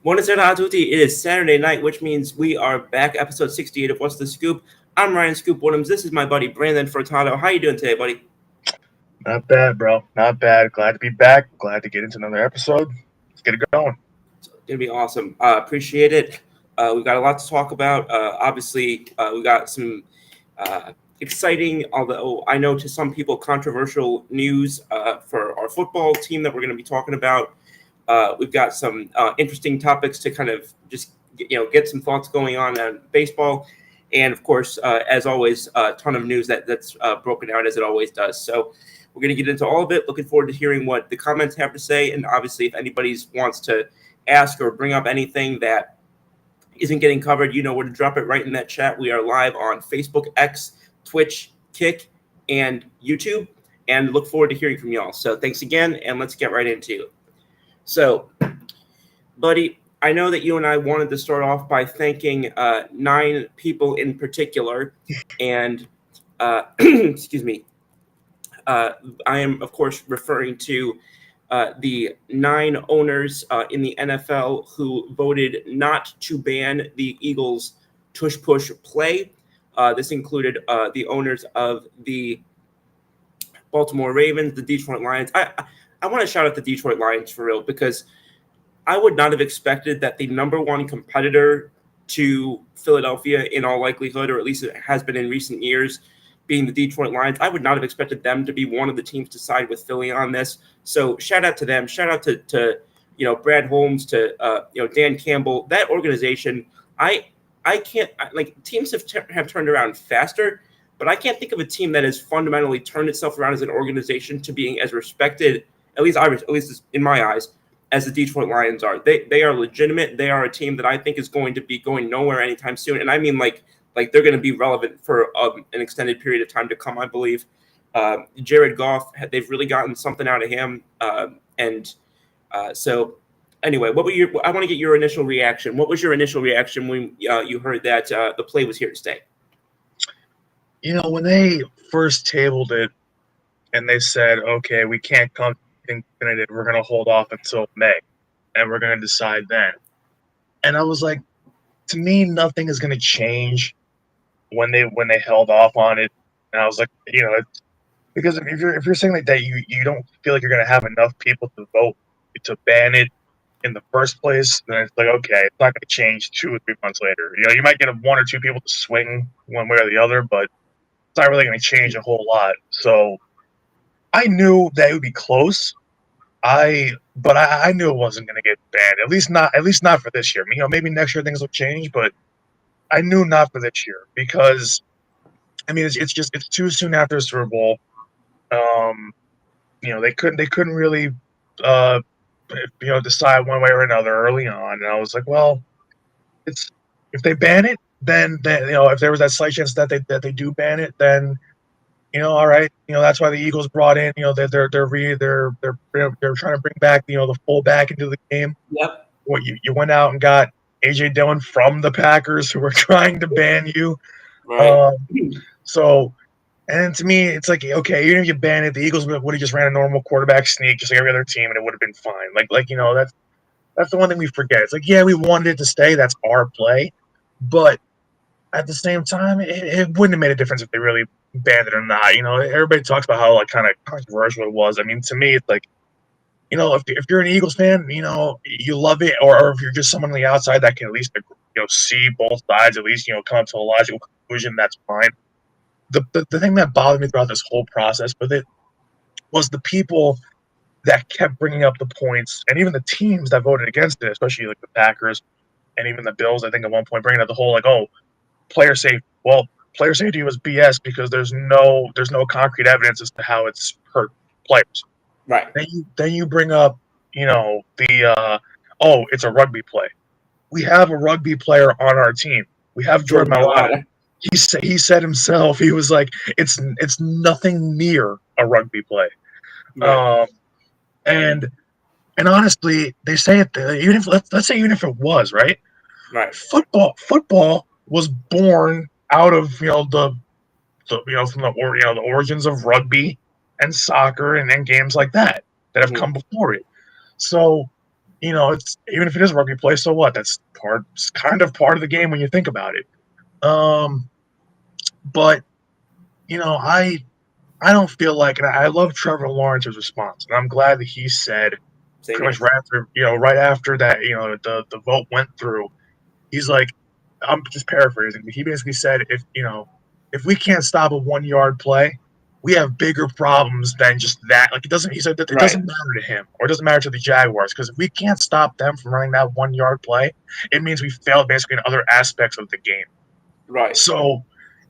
Buonasera a tutti. It is Saturday night, which means we are back, episode 68 of What's the Scoop. I'm Ryan Scoop Woodhams. This is my buddy Brandon Furtado. How you doing today, buddy? Not bad, bro. Not bad. Glad to be back. Glad to get into another episode. Let's get it going. It's gonna be awesome. Appreciate it. We've got a lot to talk about. Obviously, we got some exciting, although I know to some people controversial news for our football team that we're going to be talking about. We've got some interesting topics to kind of just get some thoughts going on baseball, and of course, as always, a ton of news that's broken out as it always does. So we're going to get into all of it. Looking forward to hearing what the comments have to say, and obviously, if anybody wants to ask or bring up anything that isn't getting covered, you know where to drop it right in that chat. We are live on Facebook, X, Twitch, Kick, and YouTube, and look forward to hearing from y'all. So thanks again, and let's get right into it. So, buddy, I know that you and I wanted to start off by thanking 9 people in particular, and excuse me, I am, of course, referring to the 9 owners in the NFL who voted not to ban the Eagles' tush-push play. This included the owners of the Baltimore Ravens, the Detroit Lions. I want to shout out the Detroit Lions for real, because I would not have expected that the number one competitor to Philadelphia, in all likelihood, or at least it has been in recent years, being the Detroit Lions. I would not have expected them to be one of the teams to side with Philly on this. So shout out to them. Shout out to Brad Holmes, to Dan Campbell. That organization, I can't, like, teams have turned around faster, but I can't think of a team that has fundamentally turned itself around as an organization to being as respected, at least in my eyes, as the Detroit Lions are. They are legitimate. They are a team that I think is going to be going nowhere anytime soon. And I mean, like they're going to be relevant for an extended period of time to come, I believe. Jared Goff, they've really gotten something out of him. So anyway, I want to get your initial reaction. What was your initial reaction when you heard that the play was here to stay? When they first tabled it and they said, okay, we can't come definitive, we're going to hold off until May, and we're going to decide then. And I was like, to me, nothing is going to change when they held off on it. And I was like, it's because if you're saying like that, you don't feel like you're going to have enough people to vote to ban it in the first place, then it's like, okay, it's not going to change 2 or 3 months later. You might get 1 or 2 people to swing one way or the other, but it's not really going to change a whole lot. So I knew that it would be close. But I knew it wasn't going to get banned. At least not for this year. Maybe next year things will change, but I knew not for this year, because I mean it's too soon after the Super Bowl. They couldn't really decide one way or another early on. And I was like, well, if they ban it, then if there was that slight chance that they do ban it, then all right, that's why the Eagles brought in, they're trying to bring back the fullback into the game. Yep. What you went out and got AJ Dillon from the Packers, who were trying to ban you. Right. And to me, it's like, okay, even if you ban it, the Eagles would have just ran a normal quarterback sneak, just like every other team, and it would have been fine. That's the one thing we forget. It's like, yeah, we wanted it to stay. That's our play, but at the same time, it wouldn't have made a difference if they really banned it or not. Everybody talks about how kind of controversial it was. I mean, to me, it's like, if you're an Eagles fan, you love it, or if you're just someone on the outside that can at least see both sides, at least come to a logical conclusion, that's fine. The thing that bothered me throughout this whole process with it was the people that kept bringing up the points, and even the teams that voted against it, especially like the Packers and even the Bills. I think at one point bringing up the whole player safety. Well, player safety was BS because there's no concrete evidence as to how it's hurt players. Right. Then you bring up it's a rugby play. We have a rugby player on our team. We have Jordan Mailata. He said himself, he was like, it's nothing near a rugby play. Right. And honestly, they say it, even if let's say even if it was, right? Football was born out of from the origins of rugby and soccer and games like that have come before it. So it's even if it is rugby play, so what? That's kind of part of the game when you think about it. But I don't feel like, and I love Trevor Lawrence's response, and I'm glad that he said Same pretty here. much right after that, the vote went through. He's like, I'm just paraphrasing, but he basically said, if we can't stop a 1 yard play, we have bigger problems than just that. Like, it doesn't. He said that it Right. doesn't matter to him, or it doesn't matter to the Jaguars, because if we can't stop them from running that 1 yard play, it means we failed basically in other aspects of the game. Right. So,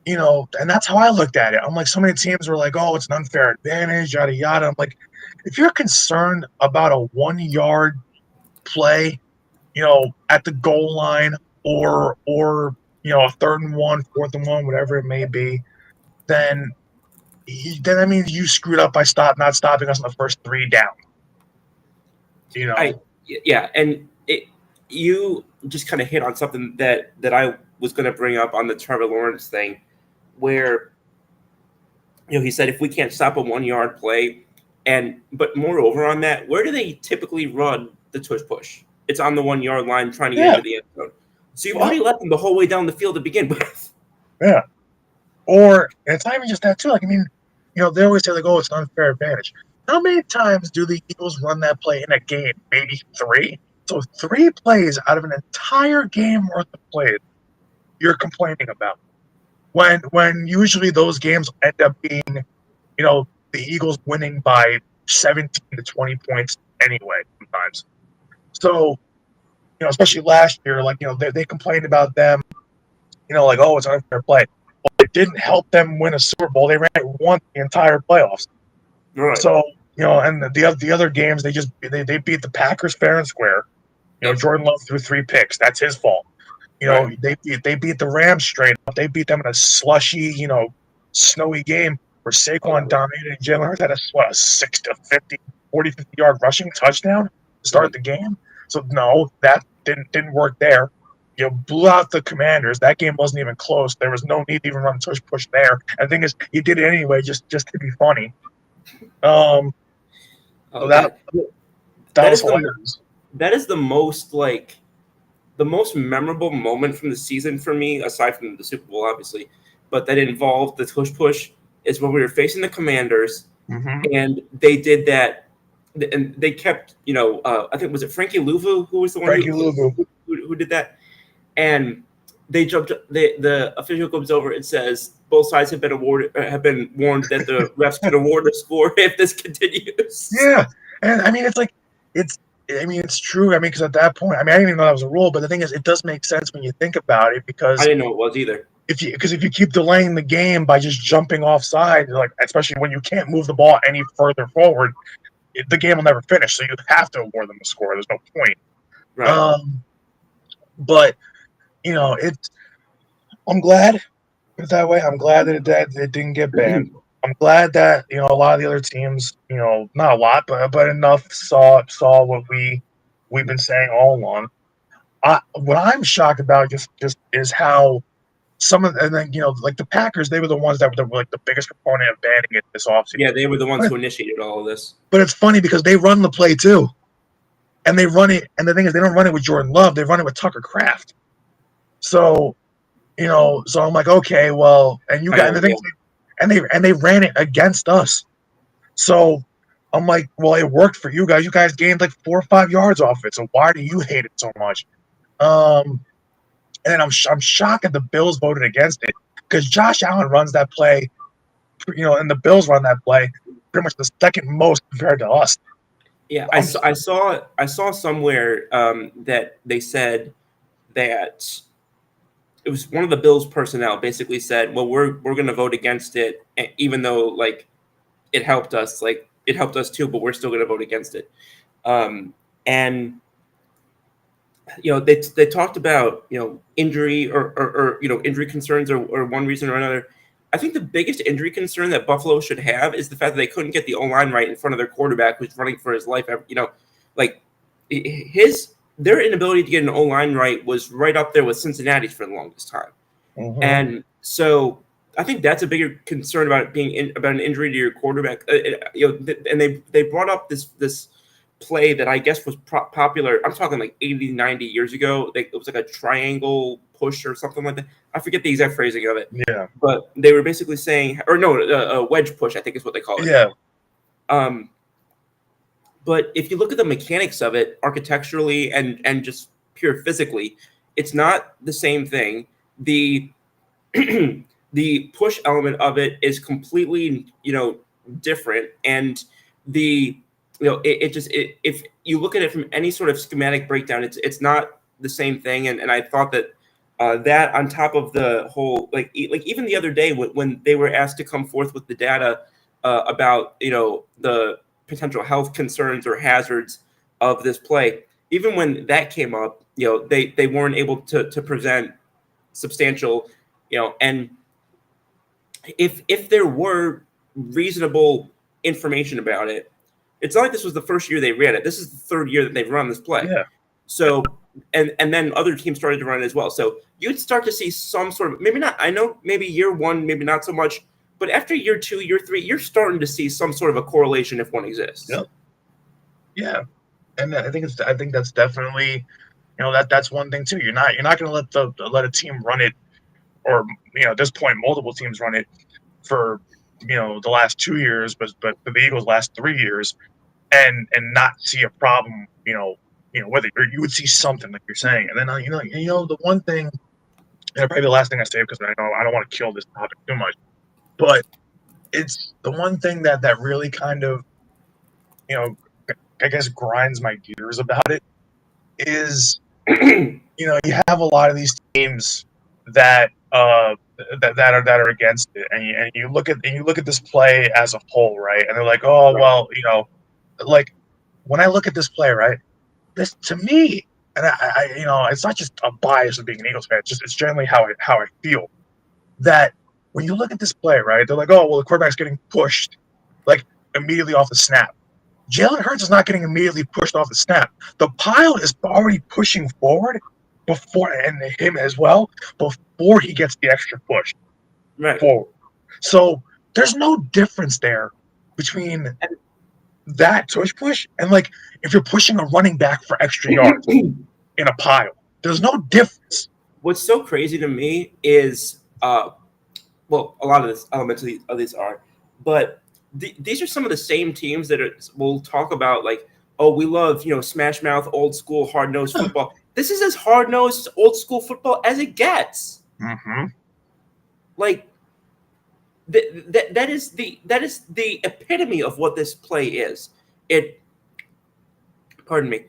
and that's how I looked at it. I'm like, so many teams were like, oh, it's an unfair advantage, yada yada. I'm like, if you're concerned about a 1 yard play, at the goal line, or a 3rd and 1, 4th and 1, whatever it may be, then that means you screwed up by not stopping us on the first 3 down. Yeah, and you just kind of hit on something that I was going to bring up on the Trevor Lawrence thing, where he said if we can't stop a 1 yard play, but moreover on that, where do they typically run the tush push? It's on the 1 yard line trying to get into the end zone. So you've already let them the whole way down the field to begin with. Yeah. Or it's not even just that too. Like, I mean, they always say like, oh, it's an unfair advantage. How many times do the Eagles run that play in a game? Maybe 3. So 3 plays out of an entire game worth of plays you're complaining about. When usually those games end up being, the Eagles winning by 17 to 20 points anyway sometimes. So, especially last year, like, they complained about them, like, oh, it's an unfair play. Well, it didn't help them win a Super Bowl. They ran it once the entire playoffs. Right. So, and the other games, they beat the Packers fair and square. Jordan Love threw 3 picks. That's his fault. They beat the Rams straight up. They beat them in a slushy, snowy game where Saquon dominated and Jalen Hurts had a 6 to 50, 40, 50 yard rushing touchdown to start the game. So no, that didn't work there. You blew out the Commanders. That game wasn't even close. There was no need to even run tush push there. And the thing is, you did it anyway, just to be funny. So that was hilarious. That is the most memorable moment from the season for me, aside from the Super Bowl, obviously, but that involved the tush push, is when we were facing the Commanders, and they did that, and they kept, I think, was it Frankie Louvu who was the one who did that, and they jumped. The official comes over and says both sides have been warned that the refs could award a score if this continues. Yeah, and I mean it's true. I mean, because at that point, I didn't even know that was a rule. But the thing is, it does make sense when you think about it, because I didn't know it was either. If you keep delaying the game by just jumping offside, like, especially when you can't move the ball any further forward, the game will never finish. So you have to award them a score. There's no point. Right. But I'm glad that way. I'm glad that it didn't get banned. I'm glad that a lot of the other teams, not a lot, but enough saw what we've been saying all along. What I'm shocked about just is how and then like the Packers, they were the ones that were like the biggest proponent of banning it this offseason. Yeah, they were the ones who initiated all of this. But it's funny because they run the play too, and they run it. And the thing is, they don't run it with Jordan Love; they run it with Tucker Kraft. So, so I'm like, okay, well, and you guys, and they ran it against us. So I'm like, well, it worked for you guys. You guys gained like 4 or 5 yards off it. So why do you hate it so much? And then I'm shocked that the Bills voted against it, because Josh Allen runs that play, and the Bills run that play pretty much the second most compared to us. Yeah, I saw somewhere that they said that it was one of the Bills personnel basically said, well, we're going to vote against it, even though like it helped us too, but we're still going to vote against it. And they talked about injury or injury concerns or one reason or another. I think the biggest injury concern that Buffalo should have is the fact that they couldn't get the O-line right in front of their quarterback who's running for his life. Their inability to get an O-line right was right up there with Cincinnati's for the longest time. And so I think that's a bigger concern about it being about an injury to your quarterback. And they brought up this play that I guess was popular. I'm talking like 80, 90 years ago. It was like a triangle push or something like that. I forget the exact phrasing of it. Yeah. But they were basically saying, or no, a wedge push, I think is what they call it. Yeah. But if you look at the mechanics of it, architecturally and just pure physically, it's not the same thing. The the push element of it is completely, different, and if you look at it from any sort of schematic breakdown, it's not the same thing. And I thought that that on top of the whole, like even the other day when they were asked to come forth with the data about the potential health concerns or hazards of this play, even when that came up, they weren't able to present substantial, and if there were reasonable information about it, it's not like this was the first year they ran it. This is the third year that they've run this play. Yeah. So, and then other teams started to run it as well. So you'd start to see some sort of, maybe not, I know maybe year one, maybe not so much, but after year two, year three, you're starting to see some sort of a correlation if one exists. Yep. Yeah. And I think that's definitely, that's one thing too. You're not going to let a team run it, or at this point multiple teams run it for the last 2 years, but for the Eagles last 3 years, and not see a problem. Whether you would see something like you're saying, and then the one thing, and probably the last thing I say, because I know I don't want to kill this topic too much, but it's the one thing that really kind of I guess grinds my gears about it is you have a lot of these teams that that are against it, and you look at this play as a whole, right? And they're like, oh well, like when I look at this play, right? This to me, and I it's not just a bias of being an Eagles fan. It's generally how I feel that when you look at this play, right? They're like, oh well, the quarterback's getting pushed like immediately off the snap. Jalen Hurts is not getting immediately pushed off the snap. The pile is already pushing forward before, and him as well, before he gets the extra push forward. So there's no difference there between that push and like if you're pushing a running back for extra yards in a pile. There's no difference. What's so crazy to me is, well, a lot of this elements of these are, but these are some of the same teams that will talk about like, oh, we love smash mouth, old school, hard nosed football. This is as hard nosed, old school football as it gets. Mm-hmm. Like that is the epitome of what this play is. Pardon me.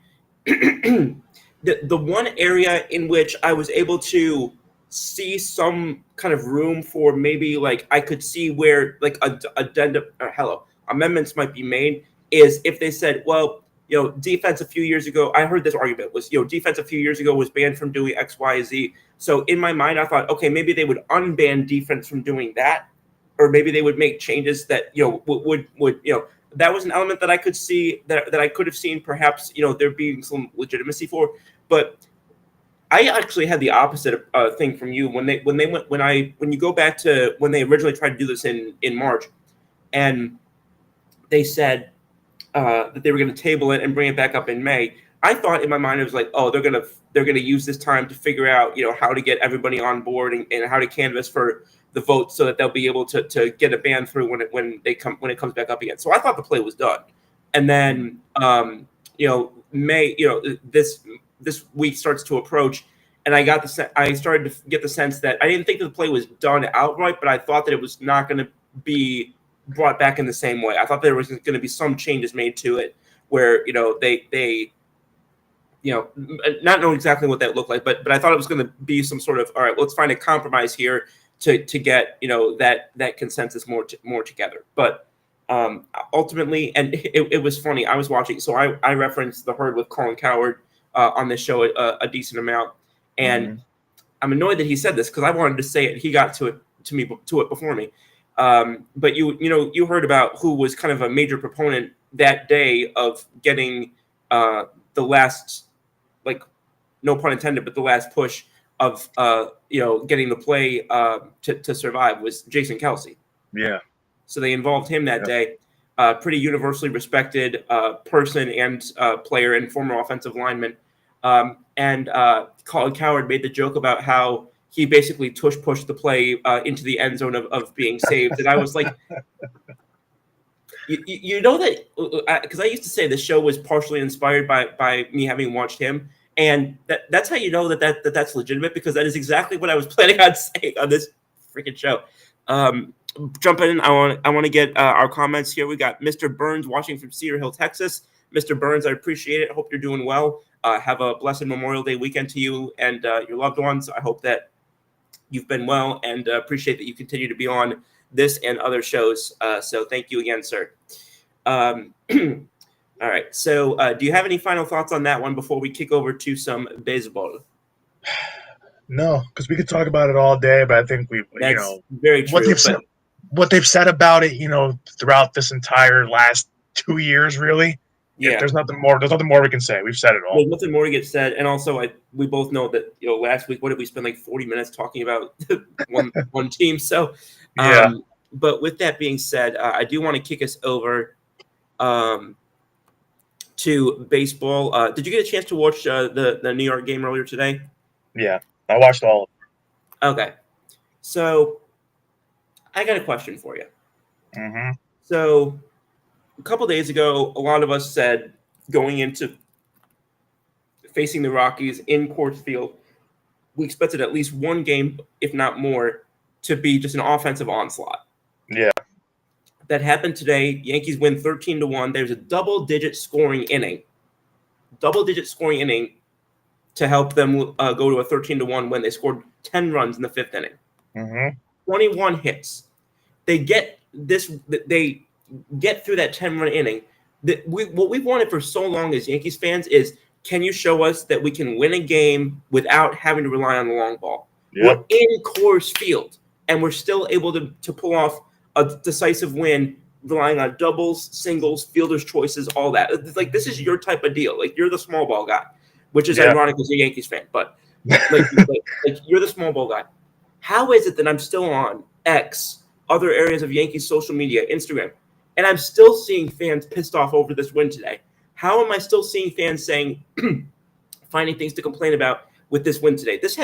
The one area in which I was able to see some kind of room for maybe like I could see where like amendments might be made is if they said, well, defense a few years ago, I heard this argument was, defense a few years ago was banned from doing X, Y, Z. So in my mind, I thought, okay, maybe they would unban defense from doing that, or maybe they would make changes that would that was an element that I could see that I could have seen perhaps there being some legitimacy for. But I actually had the opposite thing from you when you go back to when they originally tried to do this in March, and they said that they were going to table it and bring it back up in May. I thought in my mind it was like, oh, they're gonna use this time to figure out how to get everybody on board and how to canvass for the vote so that they'll be able to get a ban through when it comes back up again. So I thought the play was done, and then May this week starts to approach, and I started to get the sense that I didn't think that the play was done outright, but I thought that it was not going to be brought back in the same way. I thought there was going to be some changes made to it where they not know exactly what that looked like, but I thought it was going to be some sort of, all right, let's find a compromise here to get that consensus more together. But ultimately, and it was funny. I was watching, so I referenced the herd with Colin Cowherd on this show a decent amount, and I'm annoyed that he said this because I wanted to say it. He got to it before me. But you heard about who was kind of a major proponent that day of getting the last, like, no pun intended, but the last push of getting the play to survive was Jason Kelce. Yeah. So they involved him that day. pretty universally respected person and player and former offensive lineman. And Colin Cowherd made the joke about how he basically tush pushed the play into the end zone of being saved. And I was like, you know that, because I used to say the show was partially inspired by me having watched him. And that's how you know that's legitimate, because that is exactly what I was planning on saying on this freaking show. Jumping in, I want to get our comments here. We got Mr. Burns watching from Cedar Hill, Texas. Mr. Burns, I appreciate it. Hope you're doing well. Have a blessed Memorial Day weekend to you and your loved ones. I hope that you've been well, and appreciate that you continue to be on this and other shows. So thank you again, sir. All right. So do you have any final thoughts on that one before we kick over to some baseball? No, because we could talk about it all day, but I think That's very true. What they've said about it, throughout this entire last 2 years, really. Yeah, there's nothing more. There's nothing more we can say. We've said it all. There's nothing more to get said, and also we both know that last week, what did we spend like 40 minutes talking about one team? So, yeah. But with that being said, I do want to kick us over to baseball. Did you get a chance to watch the New York game earlier today? Yeah, I watched all of it. Okay, so I got a question for you. Mm-hmm. So a couple days ago, a lot of us said going into facing the Rockies in Coors Field, we expected at least one game, if not more, to be just an offensive onslaught. Yeah. That happened today. Yankees win 13-1. There's a double-digit scoring inning to help them go to a 13-1 win. They scored 10 runs in the fifth inning. Mm-hmm. 21 hits. They get through that 10-run inning. What we've wanted for so long as Yankees fans is, can you show us that we can win a game without having to rely on the long ball? Yep. We're in Coors Field, and we're still able to pull off a decisive win, relying on doubles, singles, fielder's choices, all that. It's like, this is your type of deal. Like, you're the small ball guy, which is ironic as a Yankees fan, but like you're the small ball guy. How is it that I'm still on X, other areas of Yankees social media, Instagram, and I'm still seeing fans pissed off over this win today? How am I still seeing fans saying, finding things to complain about with this win today? This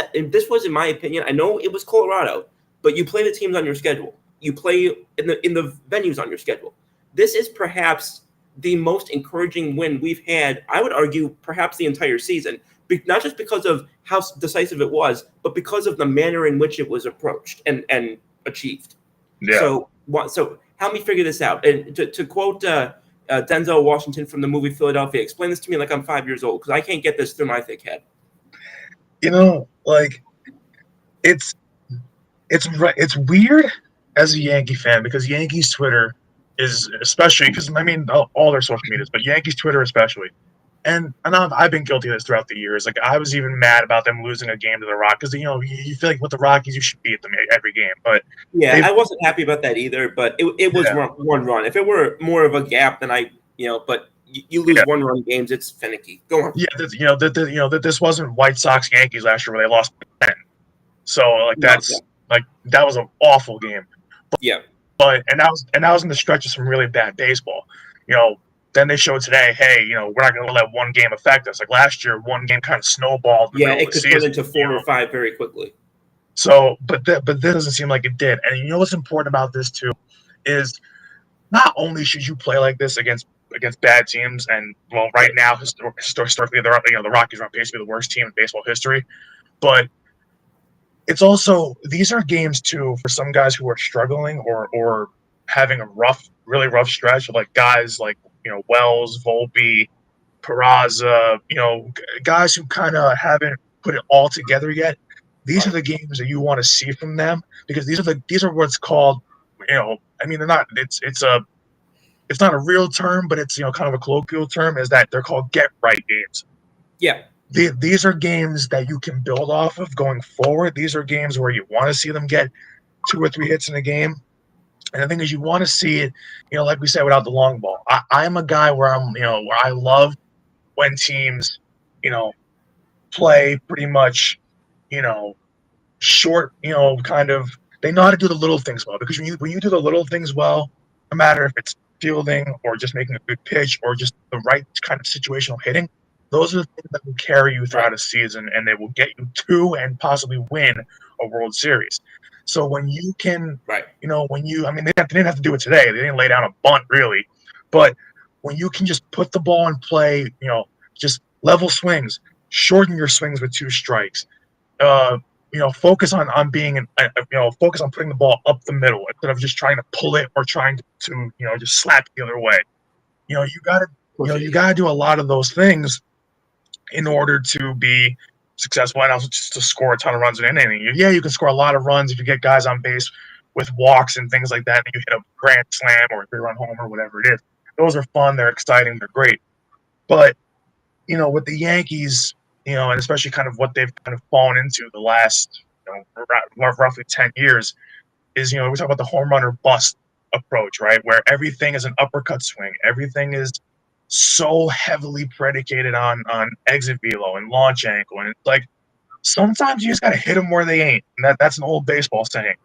was, in my opinion, I know it was Colorado, but you play the teams on your schedule. You play in the venues on your schedule. This is perhaps the most encouraging win we've had, I would argue, perhaps the entire season. Not just because of how decisive it was, but because of the manner in which it was approached and achieved. Yeah. So help me figure this out. And to quote Denzel Washington from the movie Philadelphia, explain this to me like I'm 5 years old, because I can't get this through my thick head. It's weird as a Yankee fan, because Yankees Twitter is, especially because all their social medias, but Yankees Twitter especially. And I've been guilty of this throughout the years. Like, I was even mad about them losing a game to the Rockies. You feel like with the Rockies, you should beat them every game. But yeah, I wasn't happy about that either. But it was one run. If it were more of a gap, then but you lose one-run games, it's finicky. Go on. Yeah, that this wasn't White Sox Yankees last year where they lost 10. So that was an awful game. But that was in the stretch of some really bad baseball. Then they showed today, hey, we're not going to let one game affect us. Like last year, one game kind of snowballed. It could turn into 4 or 5 very quickly. So, but this doesn't seem like it did. And what's important about this too is not only should you play like this against bad teams, and right now historically the Rockies are basically the worst team in baseball history, but it's also, these are games too for some guys who are struggling or having a really rough stretch, like guys like Wells, Volpe, Peraza, guys who kind of haven't put it all together yet. These are the games that you want to see from them, because these are what's called, they're not, it's not a real term, but it's kind of a colloquial term, is that they're called get right games. Yeah. These are games that you can build off of going forward. These are games where you want to see them get 2 or 3 hits in a game. And the thing is, you want to see it, like we said, without the long ball. I'm a guy where where I love when teams, play pretty much, short, kind of, they know how to do the little things well. Because when you do the little things well, no matter if it's fielding or just making a good pitch or just the right kind of situational hitting, those are the things that will carry you throughout a season and they will get you to and possibly win a World Series. So when you can, I mean, they didn't have to do it today. They didn't lay down a bunt really, but when you can just put the ball in play, just level swings, shorten your swings with 2 strikes, focus on being, focus on putting the ball up the middle instead of just trying to pull it or trying to just slap the other way. You gotta do a lot of those things in order to be successful and also just to score a ton of runs in an inning. Yeah, you can score a lot of runs if you get guys on base with walks and things like that, and you hit a grand slam or a 3-run home or whatever it is. Those are fun, they're exciting, they're great. But, with the Yankees, and especially kind of what they've kind of fallen into the last, roughly 10 years is, we talk about the home run or bust approach, right? Where everything is an uppercut swing. Everything is so heavily predicated on exit velo and launch angle. And it's like, sometimes you just got to hit them where they ain't. And that's an old baseball saying.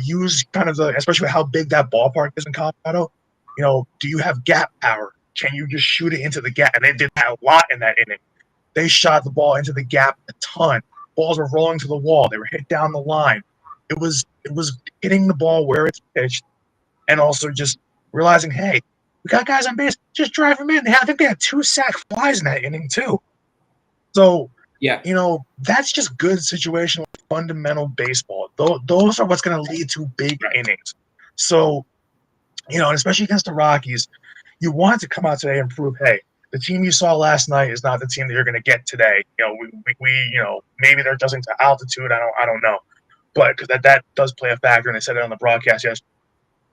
Use kind of especially with how big that ballpark is in Colorado, do you have gap power? Can you just shoot it into the gap? And they did that a lot in that inning. They shot the ball into the gap a ton. Balls were rolling to the wall. They were hit down the line. It was hitting the ball where it's pitched and also just realizing, hey, we got guys on base, just drive them in. I think they had 2 sack flies in that inning too. So, that's just good situational, fundamental baseball. Those are what's going to lead to big innings. So, and especially against the Rockies, you want to come out today and prove, hey, the team you saw last night is not the team that you're going to get today. We maybe they're adjusting to altitude. I don't know, but because that does play a factor, and they said it on the broadcast yesterday.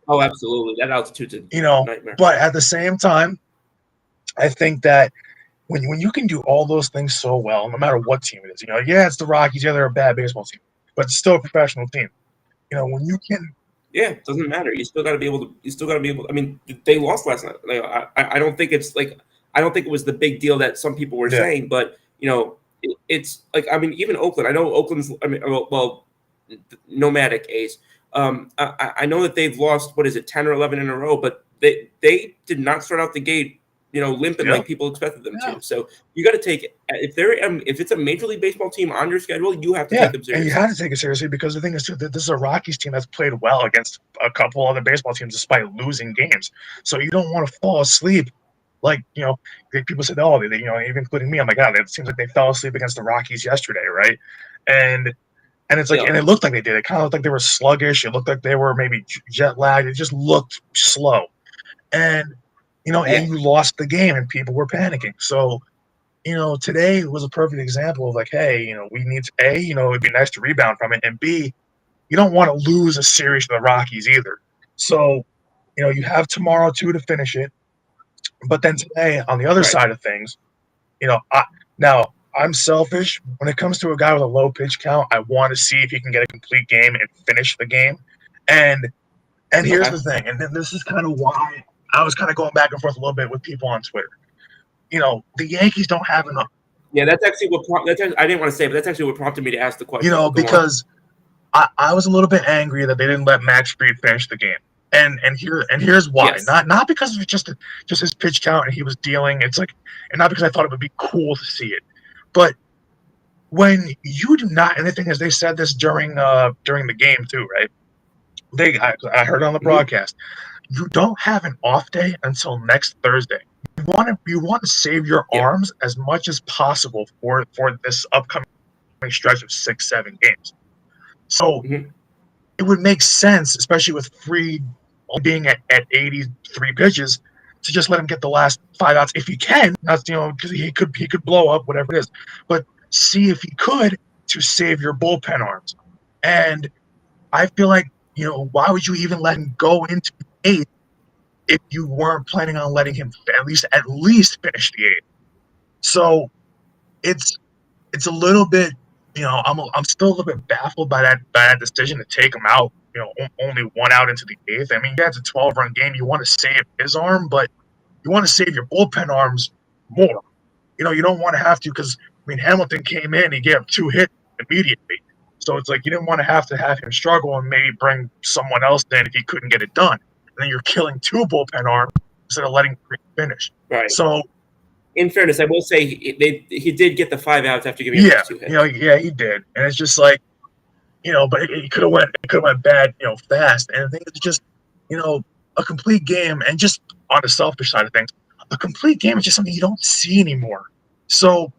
Oh, absolutely, that altitude's a nightmare. But at the same time, I think that when you can do all those things so well, no matter what team it is, it's the Rockies. Yeah, they're a bad baseball team, but it's still a professional team. When you can. Yeah, it doesn't matter. You still got to be able to. I mean, they lost last night. Like, I don't think it's like. I don't think it was the big deal that some people were saying, but it's like, I mean, even Oakland. I know Oakland's. I mean, well, nomadic A's. I know that they've lost 10 or 11 in a row, but they did not start out the gate limping like people expected them to. So you got to take it if it's a Major League Baseball team on your schedule, you have to take them seriously. And you have to take it seriously because the thing is too that this is a Rockies team that's played well against a couple other baseball teams despite losing games. So you don't want to fall asleep. Like, people said, oh, they even including me, I'm like, it seems like they fell asleep against the Rockies yesterday, right? And it's like, and it looked like they did. It kind of looked like they were sluggish. It looked like they were maybe jet lagged. It just looked slow. And, and you lost the game and people were panicking. So, today was a perfect example of like, hey, we need to, A, it'd be nice to rebound from it. And B, you don't want to lose a series to the Rockies either. So, you have tomorrow too to finish it. But then today, on the other side of things, I'm selfish. When it comes to a guy with a low pitch count, I want to see if he can get a complete game and finish the game. And here's the thing, and then this is kind of why I was kind of going back and forth a little bit with people on Twitter. The Yankees don't have enough. Yeah, that's actually what I didn't want to say, but that's actually what prompted me to ask the question. Because I was a little bit angry that they didn't let Max Fried finish the game. And here's why. Yes. Not because of just his pitch count and he was dealing. It's like, and not because I thought it would be cool to see it, but when you do not. And the thing is, they said this during the game too, right? I heard it on the broadcast. You don't have an off day until next Thursday. You want to save your arms as much as possible for this upcoming stretch of 6-7 games. So. Mm-hmm. It would make sense, especially with Fried being at 83 pitches, to just let him get the last 5 outs if he can. Not because he could blow up whatever it is, but see if he could to save your bullpen arms. And I feel like why would you even let him go into the 8th if you weren't planning on letting him at least finish the 8th? So it's a little bit. I'm still a little bit baffled by that decision to take him out. Only 1 out into the 8th. I mean, yeah, it's a 12-run game. You want to save his arm, but you want to save your bullpen arms more. You don't want to have to because Hamilton came in, he gave up 2 hits immediately. So it's like you didn't want to have him struggle and maybe bring someone else in if he couldn't get it done. then you're killing 2 bullpen arms instead of letting 3 finish. Right. So, in fairness, I will say he did get the 5 outs after giving up those 2 hits. He did, and it's just like, but it could have went bad, fast. And I think it's just, a complete game, and just on the selfish side of things, a complete game is just something you don't see anymore. So,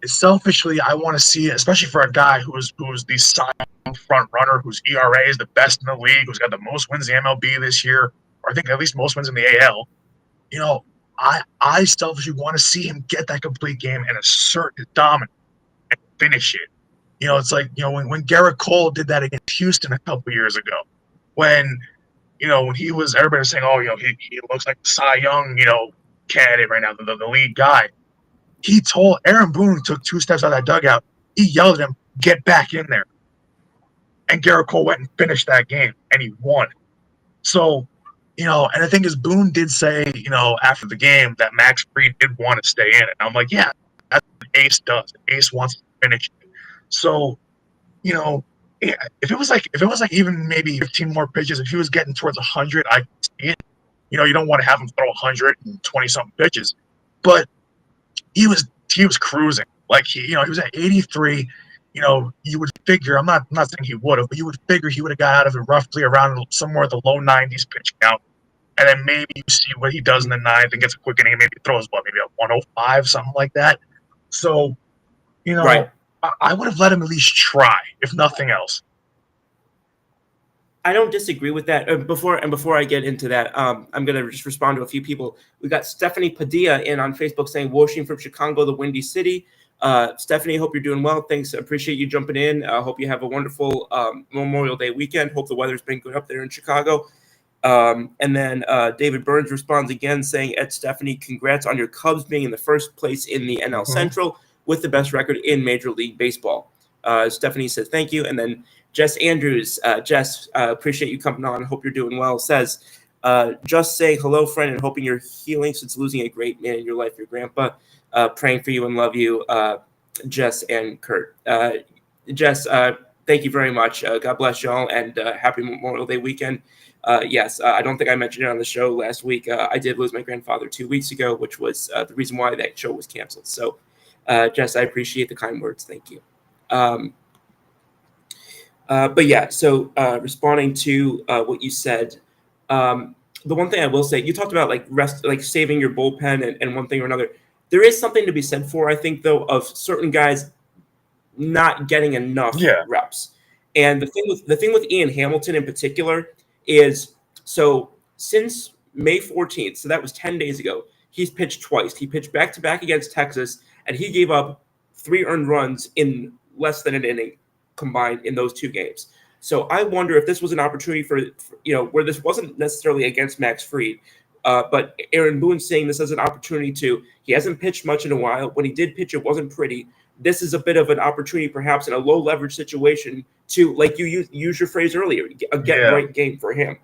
selfishly, I want to see it, especially for a guy who's the Cy Young front runner, whose ERA is the best in the league, who's got the most wins in the MLB this year, or I think at least most wins in the AL. I selfishly want to see him get that complete game and assert his dominance and finish it. It's like, when Garrett Cole did that against Houston a couple years ago, when he was, everybody was saying, oh, he looks like the Cy Young, candidate right now, the lead guy. He told Aaron Boone, took 2 steps out of that dugout. He yelled at him, get back in there. And Garrett Cole went and finished that game, and he won. So, and the thing is, Boone did say, after the game that Max Fried did want to stay in it. And I'm like, yeah, that's what Ace does. Ace wants to finish it. So, if it was like even maybe 15 more pitches, if he was getting towards 100, I could see it. You don't want to have him throw 120 something pitches, but he was cruising. Like he was at 83. You would figure, I'm not saying he would have, but you would figure he would have got out of it roughly around somewhere at the low 90s pitch count. And then maybe you see what he does in the 9th and gets a quick inning and maybe throws maybe a 105, something like that. So, right. I would have let him at least try, if nothing else. I don't disagree with that. Before I get into that, I'm going to just respond to a few people. We got Stephanie Padilla in on Facebook saying, washing from Chicago, the Windy City. Stephanie, hope you're doing well. Thanks. Appreciate you jumping in. Hope you have a wonderful Memorial Day weekend. Hope the weather's been good up there in Chicago. And then David Burns responds again saying, Ed Stephanie, congrats on your Cubs being in the first place in the NL Central with the best record in Major League Baseball. Stephanie says, thank you. And then Jess Andrews, Jess, appreciate you coming on. Hope you're doing well. Says, just saying hello, friend, and hoping you're healing since losing a great man in your life, your grandpa. Praying for you and love you, Jess and Kurt. Jess, thank you very much. God bless y'all, and happy Memorial Day weekend. Yes, I don't think I mentioned it on the show last week. I did lose my grandfather 2 weeks ago, which was the reason why that show was canceled. So, Jess, I appreciate the kind words. Thank you. But yeah, so responding to what you said, the one thing I will say, you talked about like saving your bullpen and one thing or another. There is something to be said for, I think, though, of certain guys not getting enough reps. And the thing with Ian Hamilton in particular is, so since May 14th, so that was 10 days ago, he's pitched twice. He pitched back-to-back against Texas, and he gave up 3 earned runs in less than an inning combined in those 2 games. So I wonder if this was an opportunity for where this wasn't necessarily against Max Fried, but Aaron Boone saying this as an opportunity he hasn't pitched much in a while. When he did pitch, it wasn't pretty. This is a bit of an opportunity, perhaps in a low leverage situation, to, like you use your phrase earlier, a get right game for him.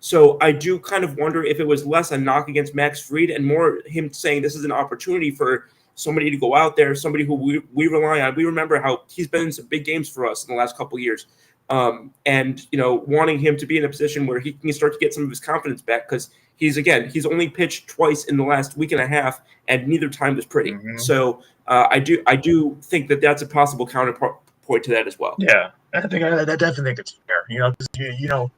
So I do kind of wonder if it was less a knock against Max Fried and more him saying this is an opportunity for somebody to go out there, somebody who we rely on. We remember how he's been in some big games for us in the last couple of years. And wanting him to be in a position where he can start to get some of his confidence back, because he's only pitched twice in the last week and a half, and neither time was pretty. So I do think that that's a possible counterpoint to that as well. Yeah, I definitely think it's fair. Because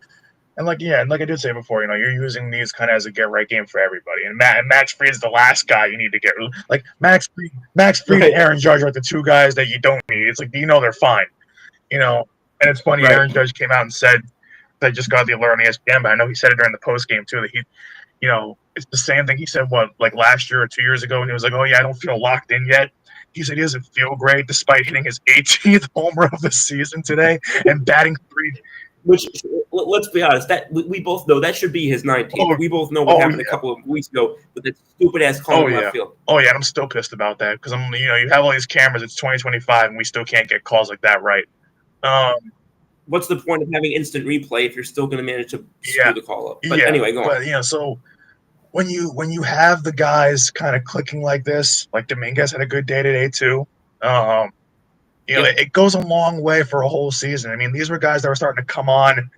and like I did say before, you're using these kind of as a get right game for everybody. And Max Fried is the last guy you need to get. Like Max Fried right. And Aaron Judge are the 2 guys that you don't need. It's like they're fine. And it's funny, right. Aaron Judge came out and said they just got the alert on ESPN, but I know he said it during the post game too, that he, it's the same thing he said, like last year or 2 years ago, and he was like, oh yeah, I don't feel locked in yet. He said he doesn't feel great despite hitting his 18th homer of the season today and batting 3. Which, let's be honest, that we both know that should be his 19th. We both know what happened a couple of weeks ago with that stupid ass call in left field. Oh yeah, and I'm still pissed about that because you have all these cameras. It's 2025, and we still can't get calls like that right. What's the point of having instant replay if you're still going to manage to screw the call up? But anyway, go on. But so when you have the guys kind of clicking like this, like Dominguez had a good day today too. It goes a long way for a whole season. I mean, these were guys that were starting to come on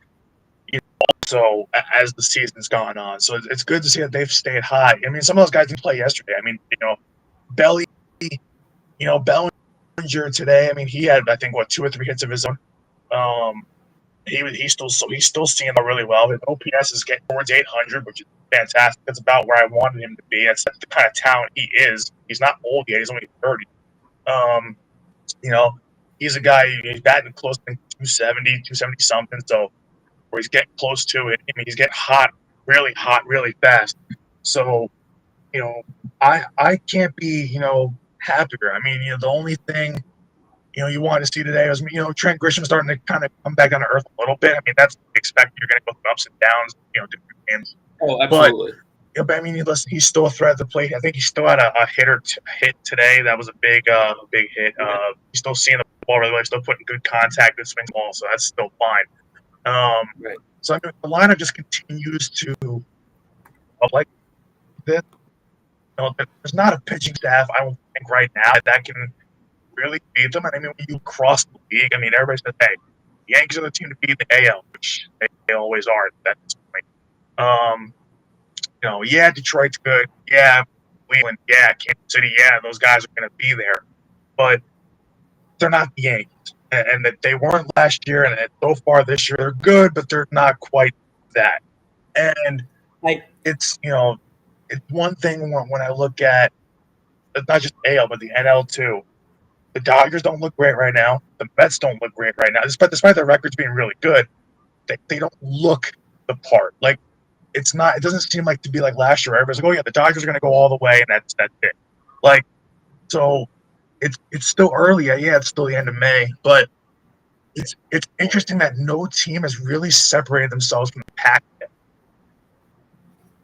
So as the season's gone on, so it's good to see that they've stayed high. I mean, some of those guys didn't play yesterday. I mean, Belly, Bellinger today. I mean, he had I think 2 or 3 hits of his own. He's still seeing it really well. His OPS is getting towards 800, which is fantastic. That's about where I wanted him to be. That's the kind of talent he is. He's not old yet. He's only 30. He's a guy. He's batting close to 270, 270 something. So where he's getting close to it. I mean, he's getting hot, really fast. So, I can't be, happier. I mean, the only thing, you want to see today was, Trent Grisham starting to kind of come back on to earth a little bit. I mean, that's expected. You're going to go through ups and downs, different games. Oh, absolutely. But I mean, listen, he's still a threat at the plate. I think he still had a hit today. That was a big hit. He's still seeing the ball really well. Still putting good contact, good swing ball, so that's still fine. Right. So I mean, the lineup just continues to like this. There's not a pitching staff, I don't think, right now that can really beat them. And I mean, when you cross the league, I mean, everybody says, "Hey, the Yankees are the team to beat the AL," which they always are at that point. Yeah, Detroit's good. Yeah, Cleveland. Yeah, Kansas City. Yeah, those guys are going to be there, but they're not the Yankees, and that they weren't last year. And so far this year, they're good, but they're not quite that. And it's one thing when I look at not just AL but the NL too. The Dodgers don't look great right now. The Mets don't look great right now, despite their records being really good. They don't look the part. Like it's not. It doesn't seem like to be like last year. Everybody's like, "Oh yeah, the Dodgers are going to go all the way," and that's it. Like so, it's still early. Yeah, it's still the end of May, but it's interesting that no team has really separated themselves from the pack yet.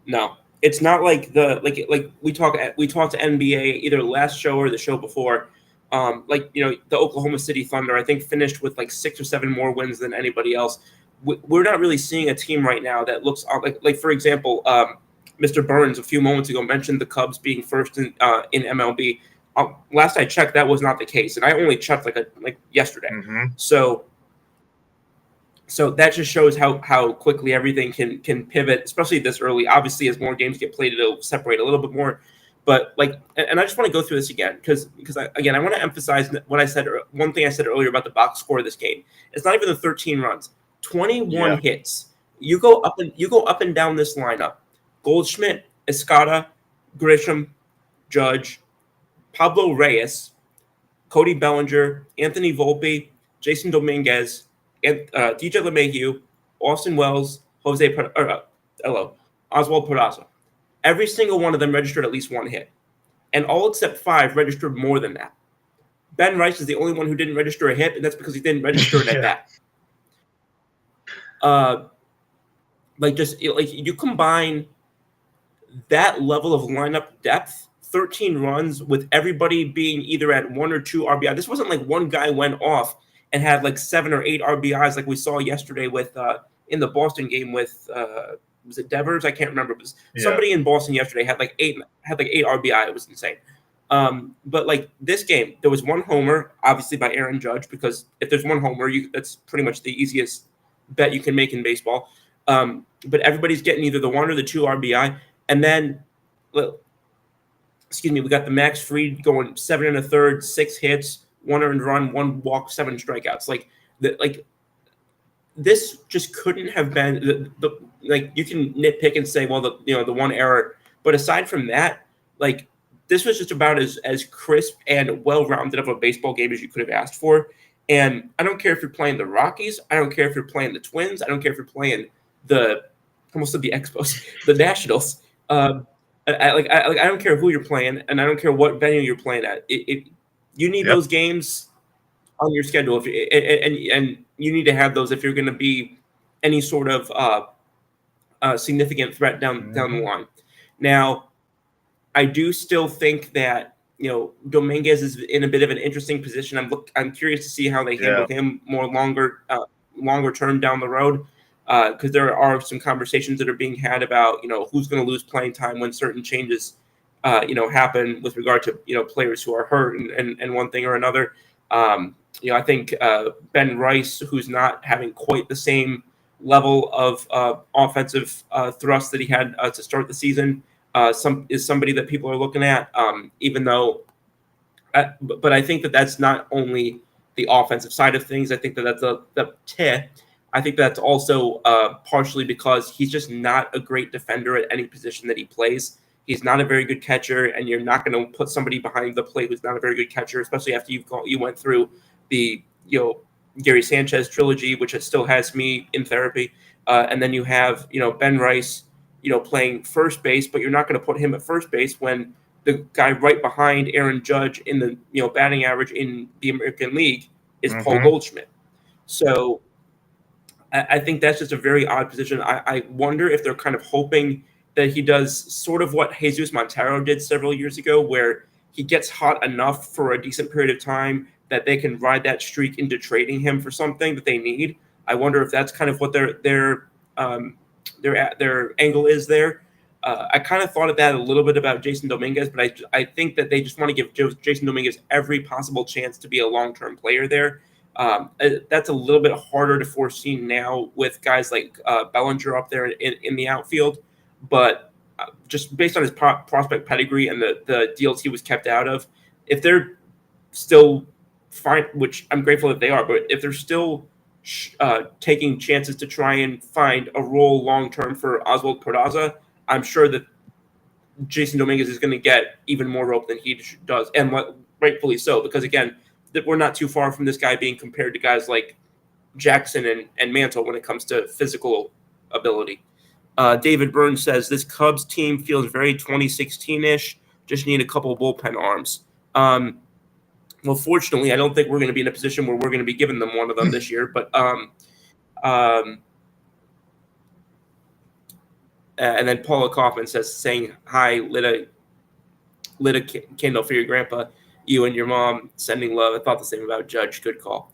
No, it's not like we talked to NBA either last show or the show before. The Oklahoma City Thunder, I think, finished with like 6 or 7 more wins than anybody else. We're not really seeing a team right now that looks like for example, Mr. Burns a few moments ago mentioned the Cubs being first in MLB. Last I checked, that was not the case, and I only checked like yesterday. Mm-hmm. So that just shows how quickly everything can pivot, especially this early. Obviously, as more games get played, it'll separate a little bit more. But and I just want to go through this again because I want to emphasize what I said. One thing I said earlier about the box score of this game. It's not even the 13 runs, 21 hits. You go up and down this lineup: Goldschmidt, Escada, Grisham, Judge, Pablo Reyes, Cody Bellinger, Anthony Volpe, Jason Dominguez, DJ LeMahieu, Austin Wells, Oswald Peraza. Every single one of them registered at least one hit. And all except 5 registered more than that. Ben Rice is the only one who didn't register a hit, and that's because he didn't register it at that. You combine that level of lineup depth, 13 runs, with everybody being either at 1 or 2 RBI. This wasn't like one guy went off and had like 7 or 8 RBIs like we saw yesterday with in the Boston game with was it Devers? I can't remember. It was somebody in Boston yesterday had like 8 RBI. It was insane. But like this game, there was 1 homer, obviously by Aaron Judge, because if there's 1 homer, that's pretty much the easiest bet you can make in baseball. But everybody's getting either the 1 or the 2 RBI, and then we got the Max Fried going 7 1/3, 6 hits, 1 earned run, 1 walk, 7 strikeouts. This just couldn't have been you can nitpick and say, well, the 1 error, but aside from that, this was just about as crisp and well-rounded of a baseball game as you could have asked for. And I don't care if you're playing the Rockies, I don't care if you're playing the Twins, I don't care if you're playing the Expos, the Nationals. I don't care who you're playing, and I don't care what venue you're playing at. You need those games on your schedule, and you need to have those if you're going to be any sort of significant threat down the line. Now, I do still think that Dominguez is in a bit of an interesting position. I'm curious to see how they handle him more longer term down the road, because there are some conversations that are being had about who's going to lose playing time when certain changes happen with regard to players who are hurt and one thing or another. I think Ben Rice, who's not having quite the same level of offensive thrust that he had to start the season. Somebody that people are looking at, even though. But I think that that's not only the offensive side of things. I think that that's the tip. I think that's also partially because he's just not a great defender at any position that he plays. He's not a very good catcher, and you're not going to put somebody behind the plate who's not a very good catcher, especially after you went through the Gary Sanchez trilogy, which still has me in therapy, and then you have Ben Rice, playing first base, but you're not going to put him at first base when the guy right behind Aaron Judge in the batting average in the American League is Paul Goldschmidt. So I think that's just a very odd position. I wonder if they're kind of hoping that he does sort of what Jesus Montero did several years ago, where he gets hot enough for a decent period of time that they can ride that streak into trading him for something that they need. I wonder if that's kind of what their angle is there. I kind of thought of that a little bit about Jason Dominguez, but I think that they just want to give Jason Dominguez every possible chance to be a long-term player there. That's a little bit harder to foresee now with guys like Bellinger up there in the outfield. But just based on his prospect pedigree and the deals he was kept out of, if they're still fine, which I'm grateful that they are, but if they're still taking chances to try and find a role long-term for Oswald Peraza, I'm sure that Jason Dominguez is going to get even more rope than he does, and rightfully so, because again, that we're not too far from this guy being compared to guys like Jackson and Mantle when it comes to physical ability. David Burns says this Cubs team feels very 2016-ish. Just need a couple of bullpen arms. Well, fortunately, I don't think we're going to be in a position where we're going to be giving them one of them this year. But and then Paula Kaufman saying hi, lit a candle for your grandpa. You and your mom sending love. I thought the same about Judge. Good call.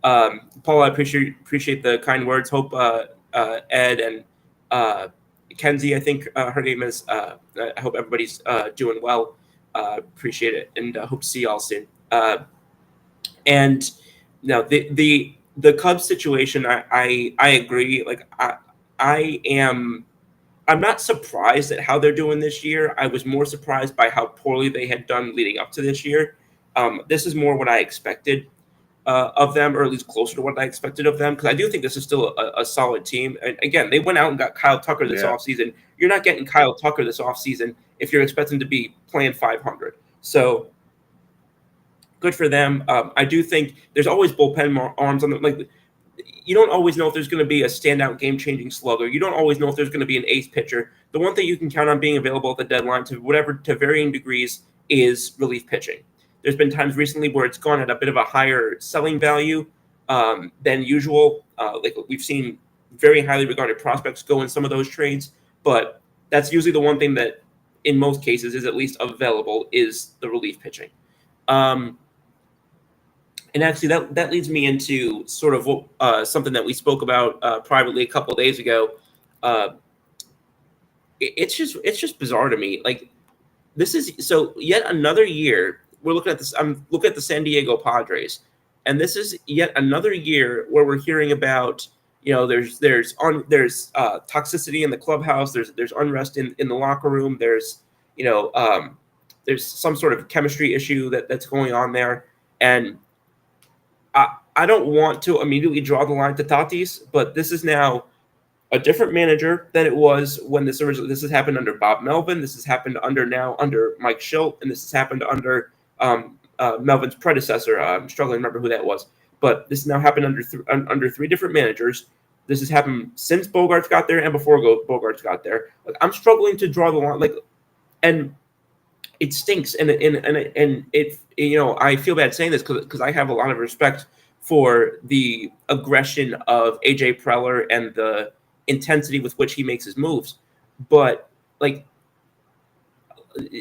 Paula, I appreciate the kind words. Hope Ed and Kenzie, I think her name is. I hope everybody's doing well. Appreciate it, and hope to see y'all soon. And now the Cubs situation, I agree. Like I'm not surprised at how they're doing this year. I was more surprised by how poorly they had done leading up to this year. This is more what I expected of them, or at least closer to what I expected of them, because I do think this is still a solid team. And again, they went out and got Kyle Tucker this offseason. You're not getting Kyle Tucker this offseason if you're expecting to be playing 500. So good for them. I do think there's always bullpen arms on them. Like, you don't always know if there's going to be a standout game-changing slugger. You don't always know if there's going to be an ace pitcher. The one thing you can count on being available at the deadline to varying degrees is relief pitching. There's been times recently where it's gone at a bit of a higher selling value than usual. Like we've seen very highly regarded prospects go in some of those trades, but that's usually the one thing that in most cases is at least available is the relief pitching. And actually, that leads me into sort of what, something that we spoke about privately a couple of days ago. It's just bizarre to me. Like, this is so yet another year. We're looking at this. I'm looking at the San Diego Padres, and this is yet another year where we're hearing about there's toxicity in the clubhouse. There's unrest in the locker room. There's some sort of chemistry issue that's going on there, and I don't want to immediately draw the line to Tatis, but this is now a different manager than it was when this has happened under Bob Melvin. This has happened under Mike Schilt, and this has happened under Melvin's predecessor. I'm struggling to remember who that was, but this has now happened under three different managers. This has happened since Bogarts got there and before Bogarts got there. Like, I'm struggling to draw the line, and it stinks, and it I feel bad saying this because I have a lot of respect for the aggression of AJ Preller and the intensity with which he makes his moves, but like,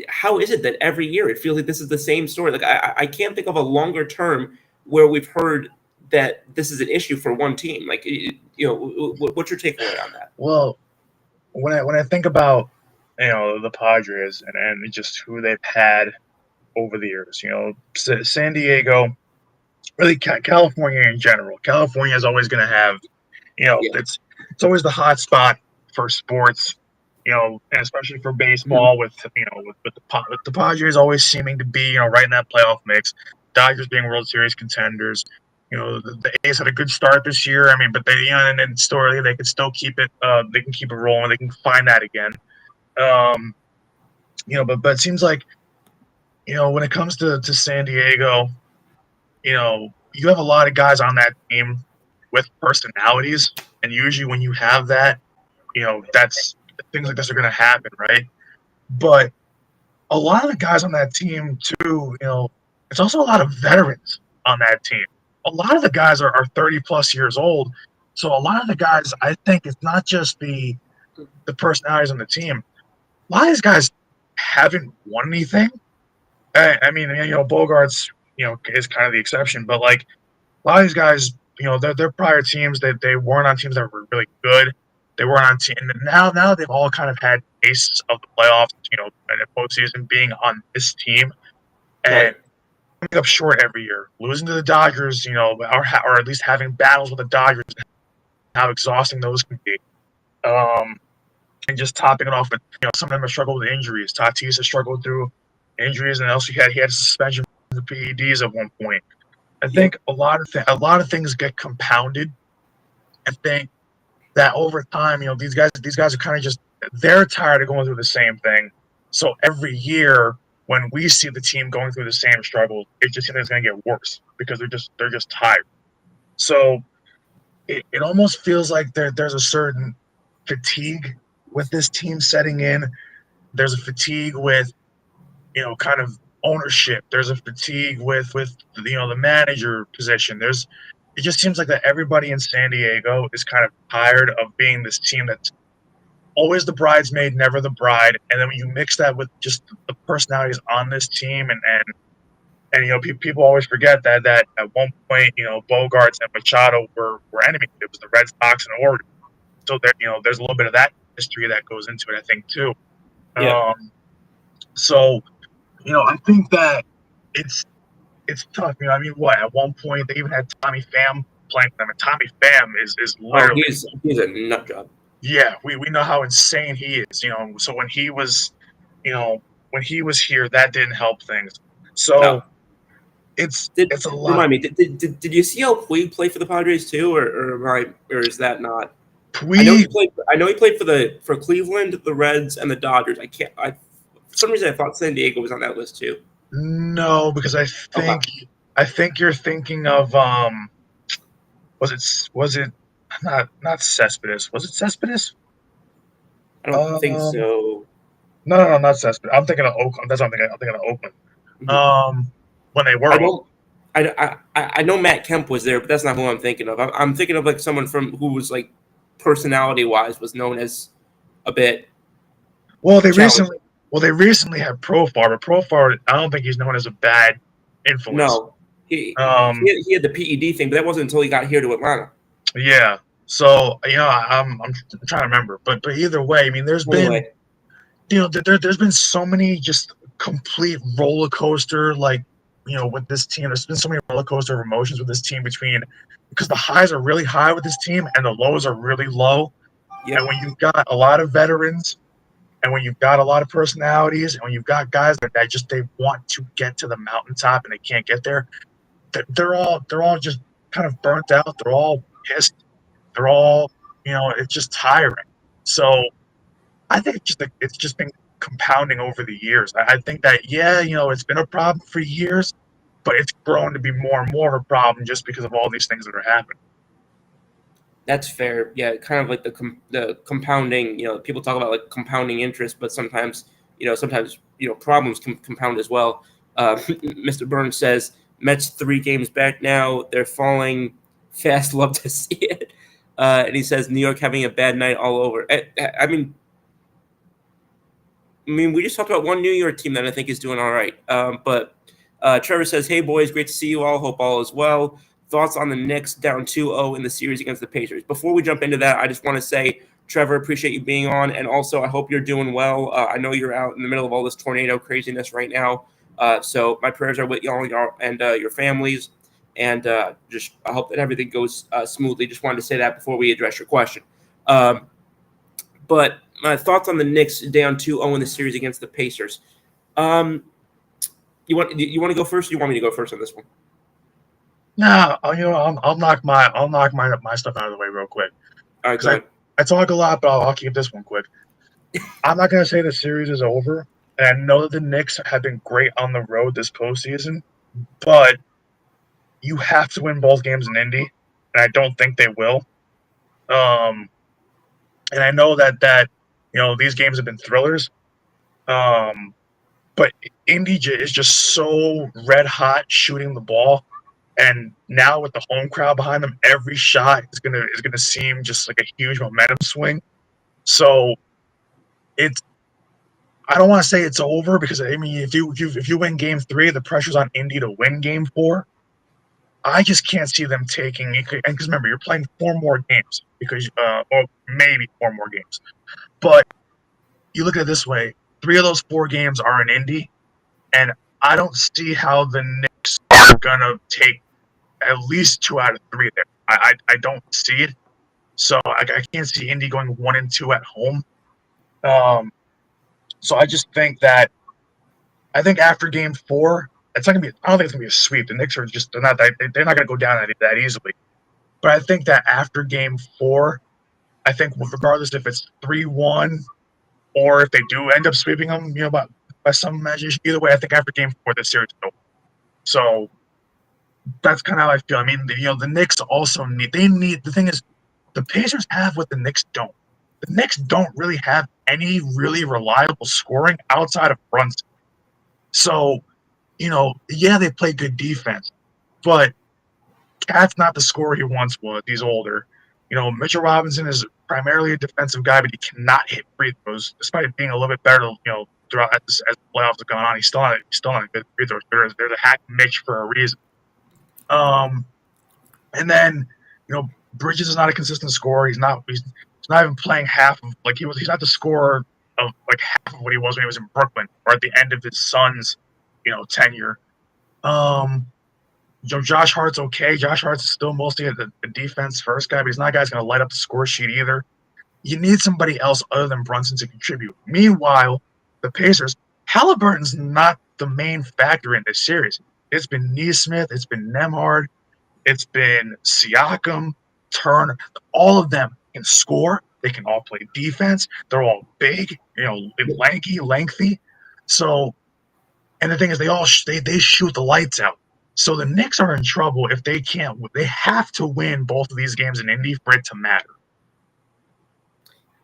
how is it that every year it feels like this is the same story? Like, I can't think of a longer term where we've heard that this is an issue for one team. Like, what's your takeaway on that? Well, when I think about the Padres and just who they've had over the years, San Diego, really California in general. California is always going to have, it's it's always the hot spot for sports, and especially for baseball with the Padres always seeming to be right in that playoff mix. Dodgers being World Series contenders. The A's had a good start this year. I mean, but they and then story they can still keep it. They can keep it rolling. They can find that again. But it seems like when it comes to San Diego, you have a lot of guys on that team with personalities, and usually when you have that, that's things like this are going to happen, right? But a lot of the guys on that team too, it's also a lot of veterans on that team. A lot of the guys are 30 plus years old. So a lot of the guys, I think it's not just the personalities on the team. A lot of these guys haven't won anything. I mean, Bogarts, is kind of the exception, but like a lot of these guys, their prior teams, they weren't on teams that were really good. They weren't on team. And now they've all kind of had tastes of the playoffs, and the postseason being on this team, and Right. coming up short every year, losing to the Dodgers, or at least having battles with the Dodgers, how exhausting those can be. And just topping it off with, some of them have struggled with injuries. Tatis has struggled through injuries, and also he had a suspension from the PEDs at one point. I think a lot of things get compounded. I think that over time, these guys are kind of just they're tired of going through the same thing. So every year when we see the team going through the same struggles, it just seems like it's going to get worse because they're just tired. So it almost feels like there's a certain fatigue with this team setting in. There's a fatigue with kind of ownership. There's a fatigue with the manager position. It just seems like that everybody in San Diego is kind of tired of being this team that's always the bridesmaid, never the bride. And then when you mix that with just the personalities on this team, and people always forget that at one point, Bogarts and Machado were enemies. It was the Red Sox and Orioles. So there's a little bit of that history that goes into it, I think, too. Yeah. So I think that it's tough. I mean, at one point they even had Tommy Pham playing them, and Tommy Pham is literally He's a nut job. yeah. We know how insane he is. So when he was here, that didn't help things. So No. it's a lot. Remind me, did you see how Puig played for the Padres too, or is that not? Puig, I know he played for Cleveland, the Reds, and the Dodgers. For some reason I thought San Diego was on that list too. no, because I think you're thinking of was it not Cespedes? Was it Cespedes? I don't think so. No, not Cespedes. I'm thinking of Oakland. That's what I'm thinking of Oakland. Mm-hmm. When they were I know Matt Kemp was there, but that's not who I'm thinking of. I'm thinking of like someone who was like personality wise was known as a bit. Well, they recently had Profar, but Profar, I don't think he's known as a bad influence. No, he had the PED thing, but that wasn't until he got here to Atlanta. Yeah. So I'm trying to remember, but either way, I mean, there's been so many just complete roller coaster with this team. There's been so many roller coaster of emotions with this team because the highs are really high with this team and the lows are really low. Yep. And when you've got a lot of veterans, and when you've got a lot of personalities, and when you've got guys that they want to get to the mountaintop and they can't get there, they're all just kind of burnt out. They're all pissed. They're all it's just tiring. So I think it's just been compounding over the years. I think that it's been a problem for years, but it's grown to be more and more of a problem just because of all these things that are happening. That's fair. Yeah, kind of like the compounding. People talk about like compounding interest, but sometimes problems can compound as well. Mr. Burns says Mets 3 games back now. They're falling fast. Love to see it. And he says New York having a bad night all over. I mean, we just talked about one New York team that I think is doing all right. But Trevor says, "Hey boys, great to see you all. Hope all is well. Thoughts on the Knicks down 2-0 in the series against the Pacers?" Before we jump into that, I just want to say, Trevor, appreciate you being on, and also I hope you're doing well. I know you're out in the middle of all this tornado craziness right now, so my prayers are with y'all and your families, and I hope that everything goes smoothly. Just wanted to say that before we address your question. But my thoughts on the Knicks down 2-0 in the series against the Pacers. You want to go first? Or you want me to go first on this one? Nah, I'll knock my stuff out of the way real quick. All right, go ahead. I talk a lot, but I'll keep this one quick. I'm not gonna say the series is over, and I know that the Knicks have been great on the road this postseason, but you have to win both games in Indy, and I don't think they will. And I know that these games have been thrillers, but Indy is just so red hot shooting the ball, and now with the home crowd behind them, every shot is gonna seem just like a huge momentum swing. So I don't want to say it's over because I mean if you win game 3, the pressure's on Indy to win game 4. I just can't see them taking, and because remember you're playing 4 more games or maybe 4 more games, but you look at it this way: 3 of those 4 games are in Indy, and I don't see how the Knicks are gonna take at least 2 out of 3 there. I don't see it, so I can't see Indy going 1-2 at home. So I just think that after game 4, it's not gonna be. I don't think it's gonna be a sweep. The Knicks are just they're not gonna go down that easily. But I think that after game 4, I think regardless if it's 3-1 or if they do end up sweeping them, by some measure, either way, I think after game 4, the series is over. So that's kind of how I feel. I mean, the Knicks also need. The thing is, the Pacers have what the Knicks don't. The Knicks don't really have any really reliable scoring outside of Brunson. So, yeah, they play good defense, but Cat's not the scorer he once was. He's older. Mitchell Robinson is primarily a defensive guy, but he cannot hit free throws, despite being a little bit better, throughout as the playoffs have gone on. He's still not a good free throw shooter. There's a hack Mitch for a reason. And then, Bridges is not a consistent scorer. He's not even playing half of he's not the scorer of half of what he was when he was in Brooklyn or at the end of his son's tenure. Josh Hart's okay. Josh Hart's still mostly a defense first guy, but he's not a guy who's going to light up the score sheet either. You need somebody else other than Brunson to contribute. Meanwhile, the Pacers, Halliburton's not the main factor in this series. It's been Nesmith, it's been Nembhard, it's been Siakam, Turner. All of them can score. They can all play defense. They're all big, lanky, lengthy. So, and the thing is, they shoot the lights out. So the Knicks are in trouble if they can't. They have to win both of these games in Indy for it to matter.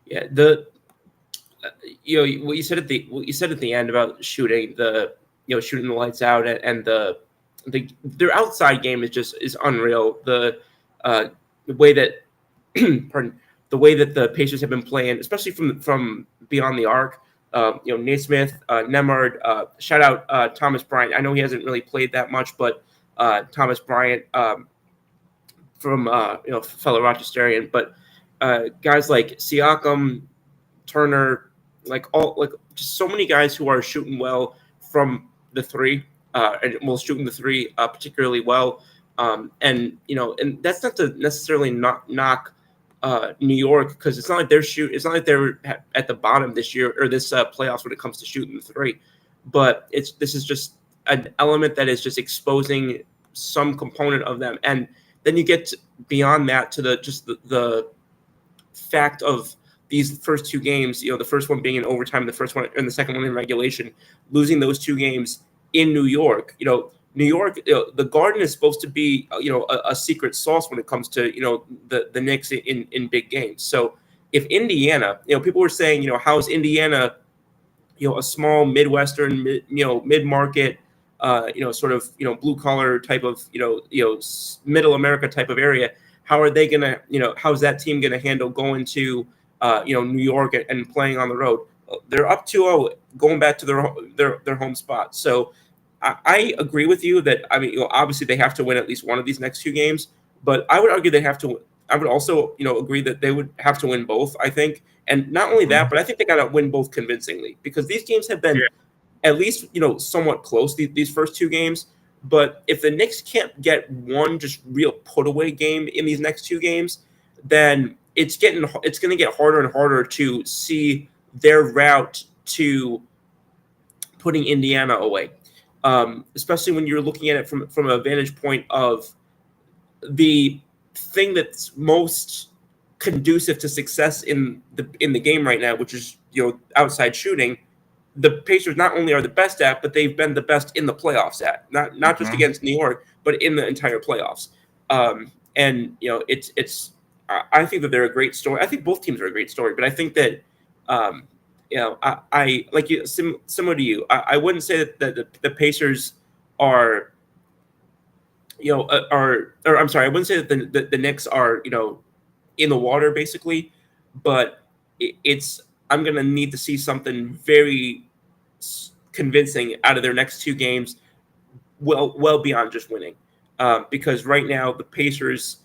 Yeah, what you said at the end about shooting shooting the lights out and their outside game is unreal. The way that the way that the Pacers have been playing, especially from beyond the arc. Naismith, Nembhard, shout out Thomas Bryant. I know he hasn't really played that much, but Thomas Bryant from fellow Rochesterian, but guys like Siakam, Turner, just so many guys who are shooting well from the 3, and shooting the 3 particularly well, and that's not to necessarily knock New York, because it's not like it's not like they're at the bottom this year or this playoffs when it comes to shooting the 3, but this is just an element that is just exposing some component of them, and then you get beyond that to the fact of these first 2 games. The first one being in overtime, the first one and the second one in regulation, losing those 2 games in New York. New York, the Garden is supposed to be, a secret sauce when it comes to, the Knicks in big games. So if Indiana, people were saying, how's Indiana, a small Midwestern, mid-market, sort of, blue collar type of, middle America type of area. How are they gonna, how's that team gonna handle going to, New York and playing on the road? They're up 2-0, going back to their home spot. So I agree with you that, obviously they have to win at least one of these next 2 games, but I would argue they have to. I would also, agree that they would have to win both, I think. And not only that, but I think they got to win both convincingly, because these games have been at least, somewhat close, these first 2 games. But if the Knicks can't get one just real put away game in these next 2 games, then it's going to get harder and harder to see their route to putting Indiana away, especially when you're looking at it from a vantage point of the thing that's most conducive to success in the game right now, which is outside shooting. The Pacers not only are the best at, but they've been the best in the playoffs at. Not just against New York, but in the entire playoffs. And it's I think that they're a great story. I think both teams are a great story, but I think that I like you similar to you. I wouldn't say that the Pacers are or I'm sorry, I wouldn't say that the Knicks are in the water basically, but it's I'm gonna need to see something very convincing out of their next two games, well beyond just winning, because right now the Pacers,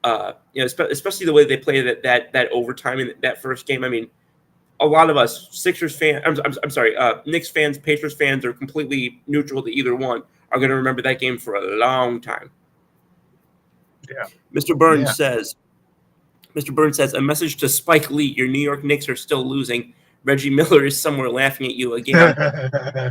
especially the way they play that overtime in that first game. I mean, a lot of us Sixers fans, I'm sorry, Knicks fans, Pacers fans are completely neutral to either one. Are going to remember that game for a long time. Yeah. Mr. Burns says, a message to Spike Lee: your New York Knicks are still losing. Reggie Miller is somewhere laughing at you again.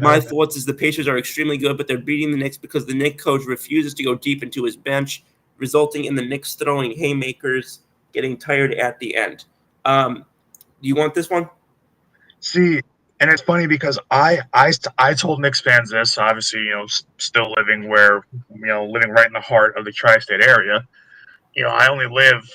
My thoughts is the Pacers are extremely good, but they're beating the Knicks because the Knicks coach refuses to go deep into his bench, resulting in the Knicks throwing haymakers, getting tired at the end. Do you want this one? See, and it's funny because I told Knicks fans this, obviously, still living living right in the heart of the tri-state area. I only live,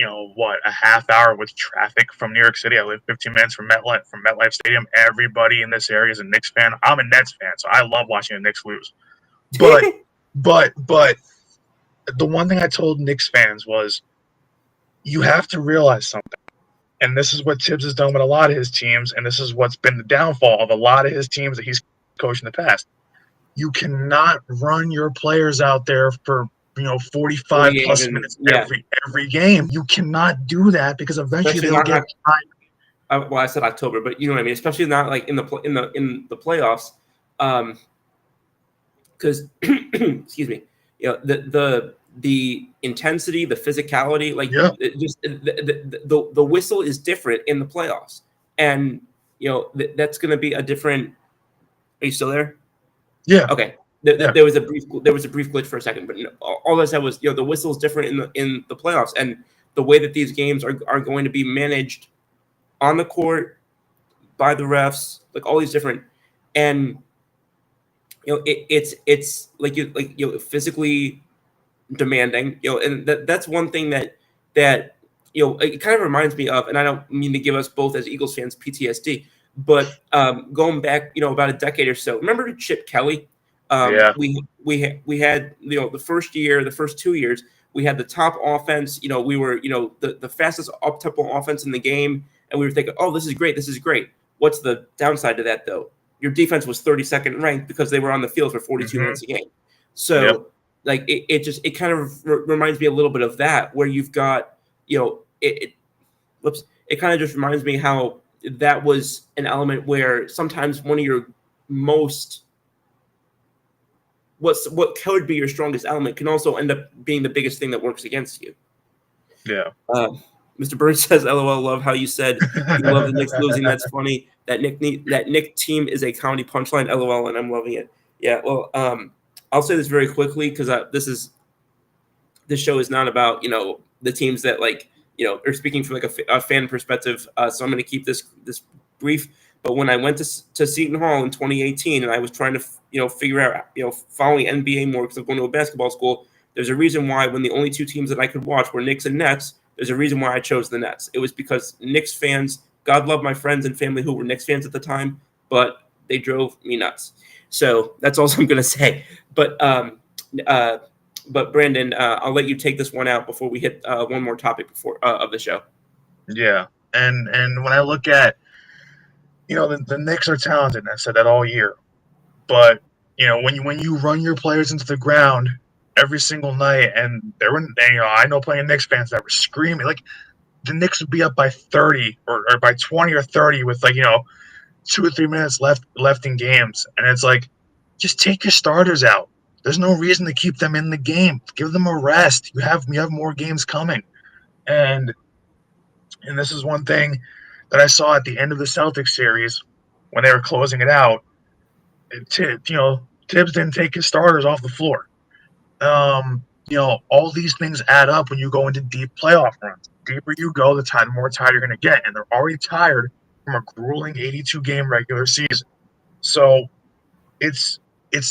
a half hour with traffic from New York City. I live 15 minutes from MetLife Stadium. Everybody in this area is a Knicks fan. I'm a Nets fan, so I love watching the Knicks lose. But the one thing I told Knicks fans was, you have to realize something. And this is what Tibbs has done with a lot of his teams, and this is what's been the downfall of a lot of his teams that he's coached in the past. You cannot run your players out there for 45 plus minutes every game. You cannot do that because eventually they'll get tired. Well, I said October, but you know what I mean. Especially not like in the playoffs, because excuse me, the intensity, the physicality, like just the whistle is different in the playoffs, and that's going to be a different. Are you still there? Yeah. Okay. There was a brief glitch for a second, but all I said was the whistle is different in the playoffs, and the way that these games are going to be managed on the court by the refs, like all these different, and it's like physically demanding, and that's one thing that it kind of reminds me of, and I don't mean to give us both as Eagles fans PTSD, but going back about a decade or so, remember Chip Kelly? We had the first 2 years we had the top offense. We were the fastest up tempo offense in the game, and we were thinking, oh, this is great. What's the downside to that though? Your defense was 32nd ranked because they were on the field for 42 minutes a game. So like it kind of reminds me a little bit of that, where you've got it kind of just reminds me how that was an element where sometimes one of your most what could be your strongest element can also end up being the biggest thing that works against you. Yeah. Mr. Burns says, "LOL, love how you said you love the Knicks losing. That's funny. That Nick team is a comedy punchline. LOL, and I'm loving it." Yeah. Well, I'll say this very quickly because this show is not about the teams that are speaking from like a fan perspective. So I'm going to keep this brief. But when I went to Seton Hall in 2018, and I was trying to figure out following NBA more because I'm going to a basketball school, there's a reason why when the only two teams that I could watch were Knicks and Nets, there's a reason why I chose the Nets. It was because Knicks fans, God love my friends and family who were Knicks fans at the time, but they drove me nuts. So that's all I'm going to say. But Brandon, I'll let you take this one out before we hit one more topic of the show. Yeah, and when I look at the Knicks are talented, and I said that all year, but when you run your players into the ground every single night, and I know playing Knicks fans that were screaming, like the Knicks would be up by 30 or by 20 or 30 with 2 or 3 minutes left in games, and it's like, just take your starters out. There's no reason to keep them in the game. Give them a rest. You have more games coming, and And this is one thing that I saw at the end of the Celtics series when they were closing it out. Tibbs didn't take his starters off the floor. All these things add up when you go into deep playoff runs. The deeper you go, the more tired you're going to get. And they're already tired from a grueling 82 game regular season. So it's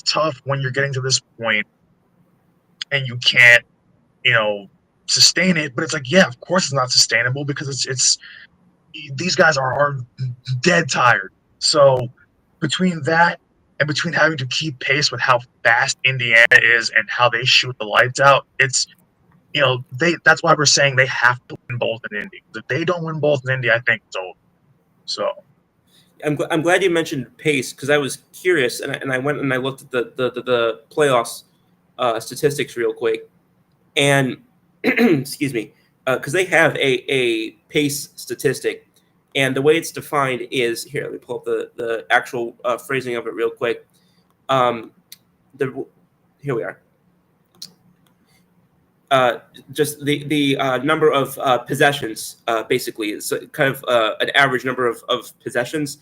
tough when you're getting to this point and you can't, sustain it. But it's like, yeah, of course it's not sustainable because it's these guys are dead tired. So between that and between having to keep pace with how fast Indiana is and how they shoot the lights out, it's that's why we're saying they have to win both in Indy. If they don't win both in Indy, I think it's over. So I'm glad you mentioned pace because I was curious and I went and I looked at the playoffs statistics real quick, and excuse me, because they have a pace statistic, and the way it's defined is here. Let me pull up the actual phrasing of it real quick. Here we are. Just the number of possessions, basically, is kind of an average number of possessions,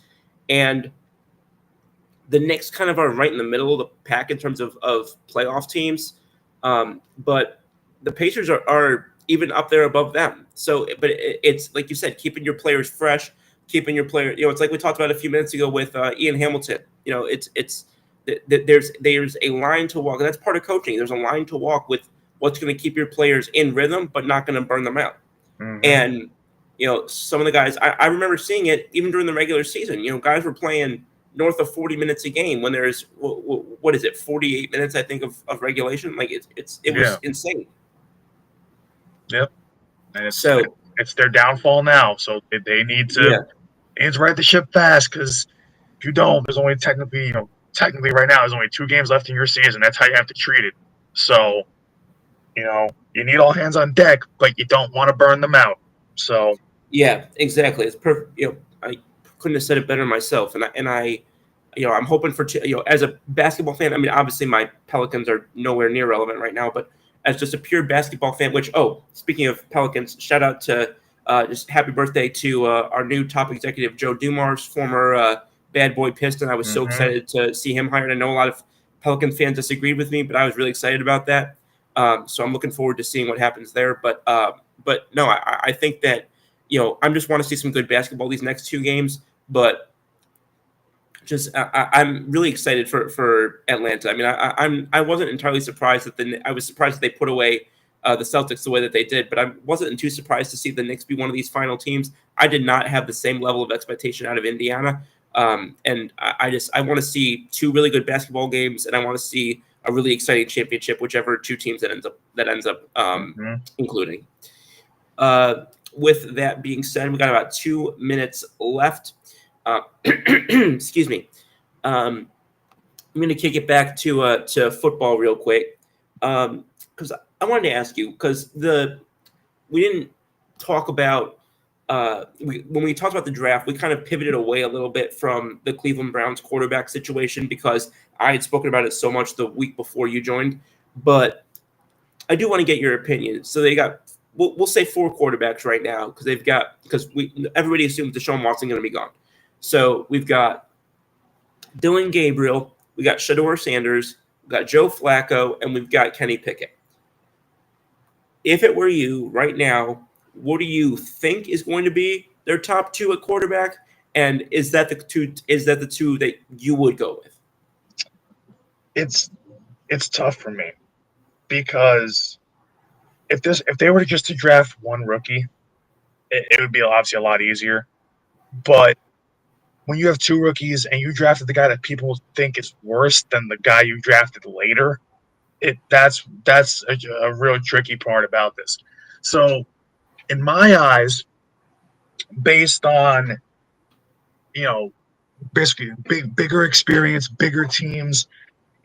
and the Knicks kind of are right in the middle of the pack in terms of playoff teams, but the Pacers are even up there above them. So, but it's like you said, keeping your players fresh, keeping your player. It's like we talked about a few minutes ago with Ian Hamilton. There's a line to walk. And that's part of coaching. There's a line to walk with what's going to keep your players in rhythm, but not going to burn them out. Mm-hmm. And some of the guys, I remember seeing it even during the regular season. Guys were playing north of 40 minutes a game when there's 48 minutes, I think, of regulation. Like it was insane. Yep. And it's their downfall now. So they need to right the ship fast, because if you don't, there's only technically right now there's only 2 games left in your season. That's how you have to treat it. So you need all hands on deck, but you don't want to burn them out. So yeah, exactly. It's perfect. I couldn't have said it better myself. And I'm hoping for as a basketball fan. I mean, obviously my Pelicans are nowhere near relevant right now, but as just a pure basketball fan. Which speaking of Pelicans, shout out to just happy birthday to our new top executive Joe Dumars, former Bad Boy Piston. I was so excited to see him hired. I know a lot of Pelican fans disagreed with me, but I was really excited about that. So I'm looking forward to seeing what happens there. But no, I think that I just want to see some good basketball these next 2 games. But I'm really excited for Atlanta. I mean, I wasn't entirely surprised I was surprised that they put away the Celtics the way that they did, but I wasn't too surprised to see the Knicks be one of these final teams. I did not have the same level of expectation out of Indiana, and I want to see 2 really good basketball games, and I want to see a really exciting championship, whichever 2 teams that ends up including. With that being said, we got about 2 minutes left. Excuse me. I'm going to kick it back to football real quick, because I wanted to ask you, because we didn't talk about when we talked about the draft, we kind of pivoted away a little bit from the Cleveland Browns quarterback situation because I had spoken about it so much the week before you joined. But I do want to get your opinion. So they got, we'll say 4 quarterbacks right now because everybody assumes Deshaun Watson going to be gone. So we've got Dylan Gabriel, we got Shedeur Sanders, we got Joe Flacco, and we've got Kenny Pickett. If it were you right now, what do you think is going to be their top 2 at quarterback? And is that the 2 that you would go with? It's tough for me because if they were just to draft 1 rookie, it would be obviously a lot easier. But when you have 2 rookies and you drafted the guy that people think is worse than the guy you drafted later, that's a real tricky part about this. So in my eyes, based on basically bigger experience, bigger teams,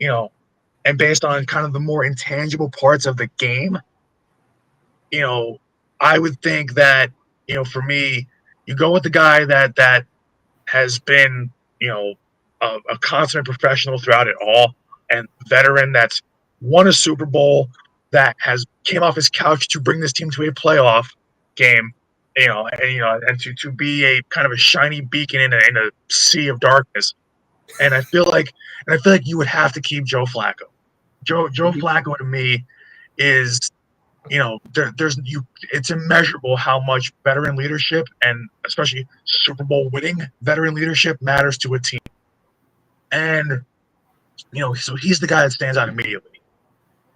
and based on kind of the more intangible parts of the game, I would think that for me, you go with the guy that has been a consummate professional throughout it all, and veteran that's won a Super Bowl, that has came off his couch to bring this team to a playoff game, and to be a kind of a shiny beacon in a sea of darkness. And I feel like you would have to keep Joe Flacco. Joe Flacco to me is, it's immeasurable how much veteran leadership, and especially Super Bowl winning veteran leadership, matters to a team. And so he's the guy that stands out immediately.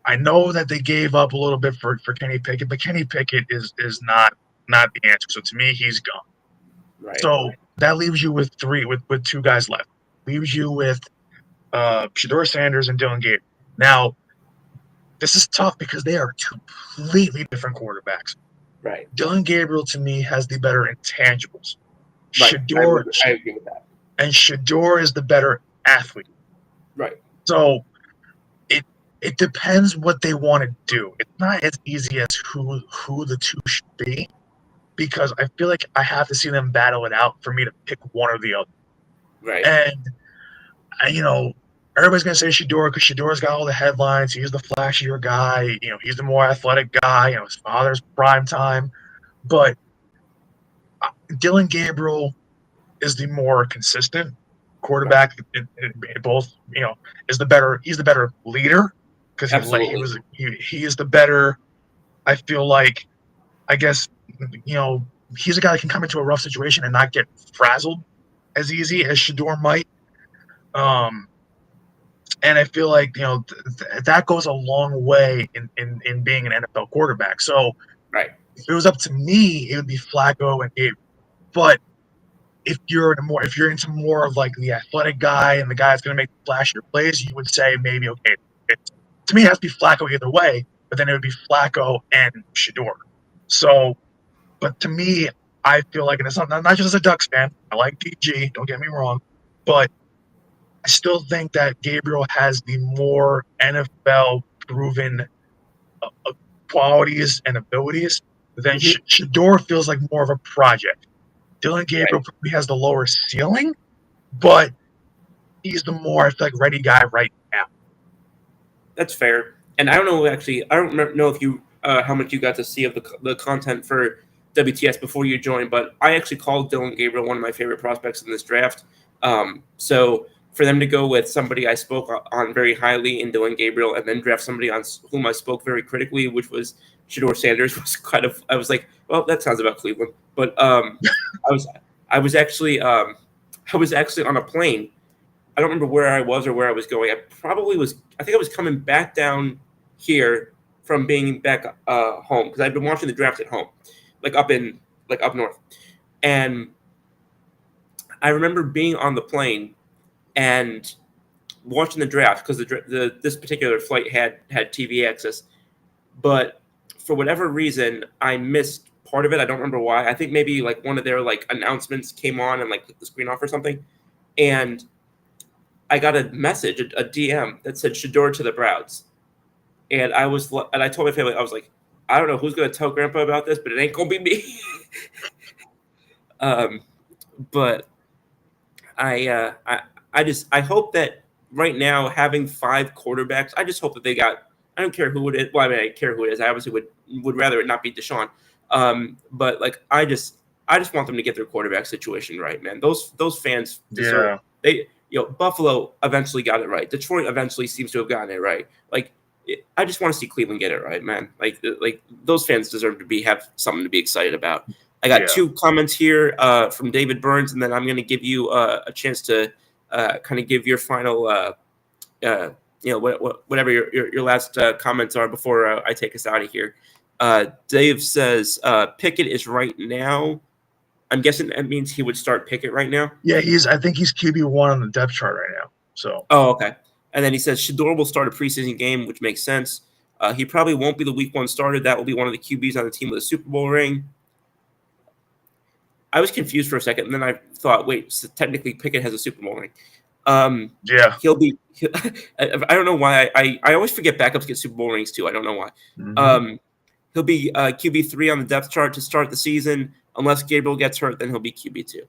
I know that they gave up a little bit for Kenny Pickett, but Kenny Pickett is not the answer. So to me, he's gone. Right. So that leaves you with two guys left. Leaves you with Shedeur Sanders and Dylan Gabriel. Now, this is tough because they are completely different quarterbacks. Right. Dylan Gabriel, to me, has the better intangibles. Right. Shedeur, I agree with that. And Shedeur is the better athlete. Right. So it depends what they want to do. It's not as easy as who the two should be, because I feel like I have to see them battle it out for me to pick one or the other. Right. And everybody's gonna say Shedeur because Shedor's got all the headlines. He's the flashier guy. He's the more athletic guy. His father's prime time. But Dylan Gabriel is the more consistent quarterback. Right. It both, is the better. He's the better leader because he is the better. I feel like, I guess, he's a guy that can come into a rough situation and not get frazzled as easy as Shedeur might. And I feel like that goes a long way in being an NFL quarterback. So, right, if it was up to me, it would be Flacco and Gabriel. But if you're into more of like the athletic guy and the guy that's going to make flashier plays, you would say maybe okay. To me, it has to be Flacco either way. But then it would be Flacco and Shedeur. So, but to me, I feel like, and it's not just as a Ducks fan. I like DG. Don't get me wrong, but I still think that Gabriel has the more NFL proven qualities and abilities. Then Shedeur feels like more of a project. Dylan Gabriel probably has the lower ceiling, but he's the more, I feel like, ready guy right now. That's fair. And I don't know, actually, I don't know if you how much you got to see of the content for WTS before you joined, but I actually called Dylan Gabriel one of my favorite prospects in this draft. So for them to go with somebody I spoke on very highly in Dylan Gabriel and then draft somebody on whom I spoke very critically, which was Shedeur Sanders, was kind of, I was like, well, that sounds about Cleveland. But I was actually on a plane. I don't remember where I was or where I was going. I think I was coming back down here from being back home, because I've been watching the draft at home, up north. And I remember being on the plane and watching the draft, because this particular flight had TV access, but for whatever reason I missed part of it. I don't remember why. I think maybe one of their announcements came on and clicked the screen off or something, and I got a message, a DM that said Shedeur to the Browns, and I told my family, I was like, I don't know who's gonna tell Grandpa about this, but it ain't gonna be me. But I hope that right now, having 5 quarterbacks, I just hope that they got, I don't care who it is. Well, I mean, I care who it is. I obviously would rather it not be Deshaun. But I just want them to get their quarterback situation right, man. Those fans deserve Buffalo eventually got it right. Detroit eventually seems to have gotten it right. I just want to see Cleveland get it right, man. Those fans deserve to have something to be excited about. I got 2 comments here from David Burns, and then I'm going to give you a chance to kind of give your final, whatever your last comments are before I take us out of here. Dave says Pickett is right now. I'm guessing that means he would start Pickett right now. Yeah, I think he's QB1 on the depth chart right now. So. Oh, okay. And then he says Shedeur will start a preseason game, which makes sense. He probably won't be the week 1 starter. That will be one of the QBs on the team with a Super Bowl ring. I was confused for a second, and then I thought, wait, so technically Pickett has a Super Bowl ring. He'll be. I don't know why. I always forget backups get Super Bowl rings too. I don't know why. Mm-hmm. He'll be QB3 on the depth chart to start the season. Unless Gabriel gets hurt, then he'll be QB2.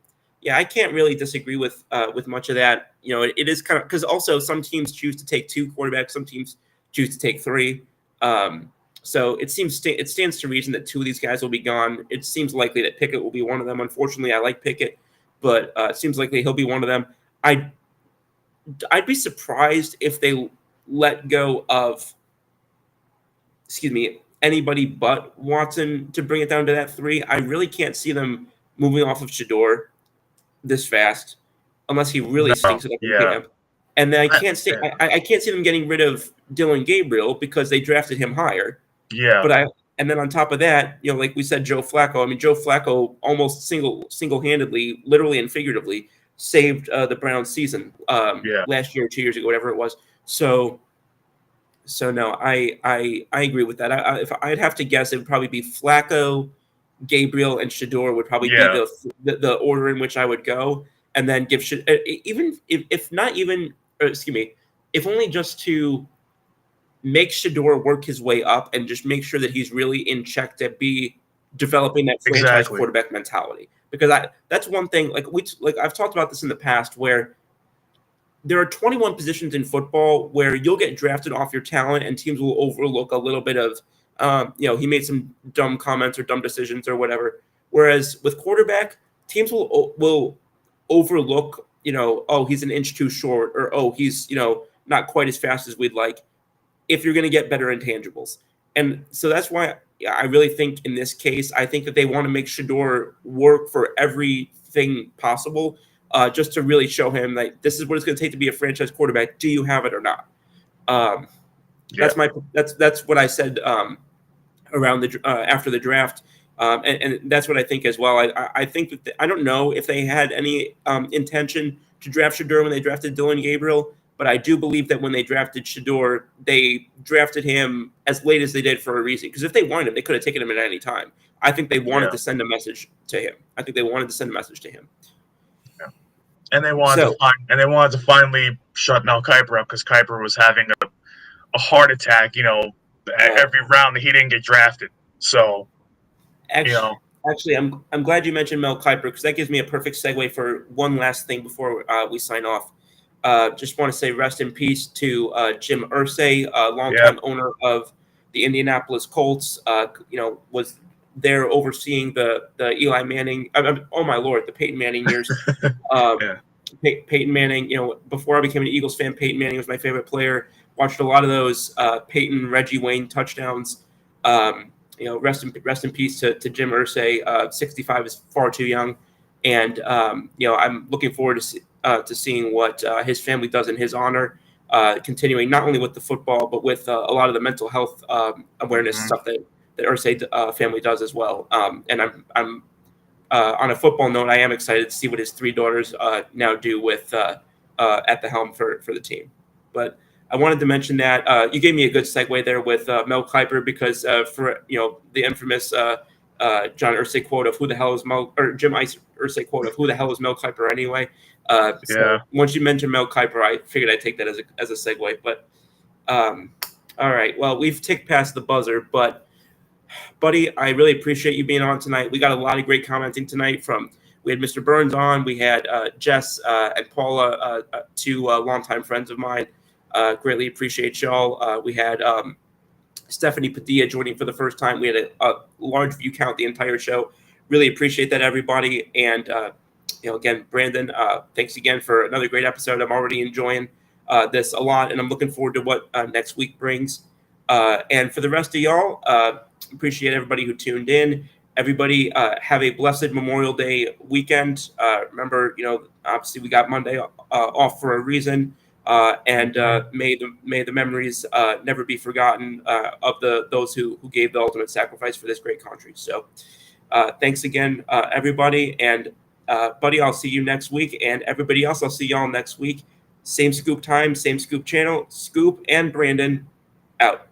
Yeah, I can't really disagree with much of that. It is kind of, because also some teams choose to take 2 quarterbacks, some teams choose to take 3. So it stands to reason that two of these guys will be gone. It seems likely that Pickett will be one of them. Unfortunately, I like Pickett, but it seems likely he'll be one of them. I'd be surprised if they let go of, anybody but Watson to bring it down to that three. I really can't see them moving off of Shador this fast unless he really No, stinks it up in yeah. camp. And then I can't see them getting rid of Dylan Gabriel because they drafted him higher. Yeah. And then on top of that, like we said, Joe Flacco. I mean, Joe Flacco almost single-handedly, literally and figuratively, saved the Browns season last year or 2 years ago, whatever it was. So no, I agree with that. If I'd have to guess, it would probably be Flacco, Gabriel, and Shador would probably be the order in which I would go, and then give even if not even, if only just to make Shador work his way up and just make sure that he's really in check to be developing that franchise quarterback mentality. Because that's one thing. Like I've talked about this in the past, where there are 21 positions in football where you'll get drafted off your talent, and teams will overlook a little bit of, he made some dumb comments or dumb decisions or whatever. Whereas with quarterback, teams will overlook, oh, he's an inch too short, or oh, he's not quite as fast as we'd like, if you're going to get better intangibles. And so that's why I really think in this case, I think that they want to make Shador work for everything possible, just to really show him that this is what it's going to take to be a franchise quarterback. Do you have it or not? That's what I said around after the draft, and that's what I think as well. I think that I don't know if they had any intention to draft Shador when they drafted Dylan Gabriel, but I do believe that when they drafted Shador, they drafted him as late as they did for a reason. Because if they wanted him, they could have taken him at any time. I think they wanted to send a message to him. And they wanted to finally shut Mel Kiper up, because Kiper was having a heart attack, every round that he didn't get drafted. So, actually, I'm glad you mentioned Mel Kiper, because that gives me a perfect segue for one last thing before we sign off. Just want to say rest in peace to Jim Irsay, longtime owner of the Indianapolis Colts. Was there overseeing the Eli Manning. Oh my Lord, the Peyton Manning years. Peyton Manning. Before I became an Eagles fan, Peyton Manning was my favorite player. Watched a lot of those Peyton, Reggie Wayne touchdowns. Rest in peace to Jim Irsay. 65 is far too young, and I'm looking forward to seeing what his family does in his honor, continuing not only with the football but with a lot of the mental health awareness stuff that Irsay family does as well. And I'm on a football note, I am excited to see what his three daughters now do with at the helm for the team. But I wanted to mention that you gave me a good segue there with Mel Kiper, because for the infamous John Irsay quote of who the hell is Mel, or Jim Irsay quote of who the hell is Mel Kiper anyway. So once you mentioned Mel Kiper, I figured I'd take that as a segue. But all right, well, we've ticked past the buzzer, but buddy, I really appreciate you being on tonight. We got a lot of great commenting tonight. We had Mr. Burns on, we had Jess and Paula, two longtime friends of mine. Greatly appreciate y'all. We had Stephanie Padilla joining for the first time. We had a large view count the entire show. Really appreciate that, everybody. And again, Brandon, thanks again for another great episode. I'm already enjoying this a lot, and I'm looking forward to what next week brings. And for the rest of y'all, appreciate everybody who tuned in. Everybody have a blessed Memorial Day weekend. Remember, obviously we got Monday off for a reason. And may the memories never be forgotten of those who gave the ultimate sacrifice for this great country. So thanks again, everybody. And buddy, I'll see you next week. And everybody else, I'll see y'all next week. Same Scoop time, same Scoop channel. Scoop and Brandon out.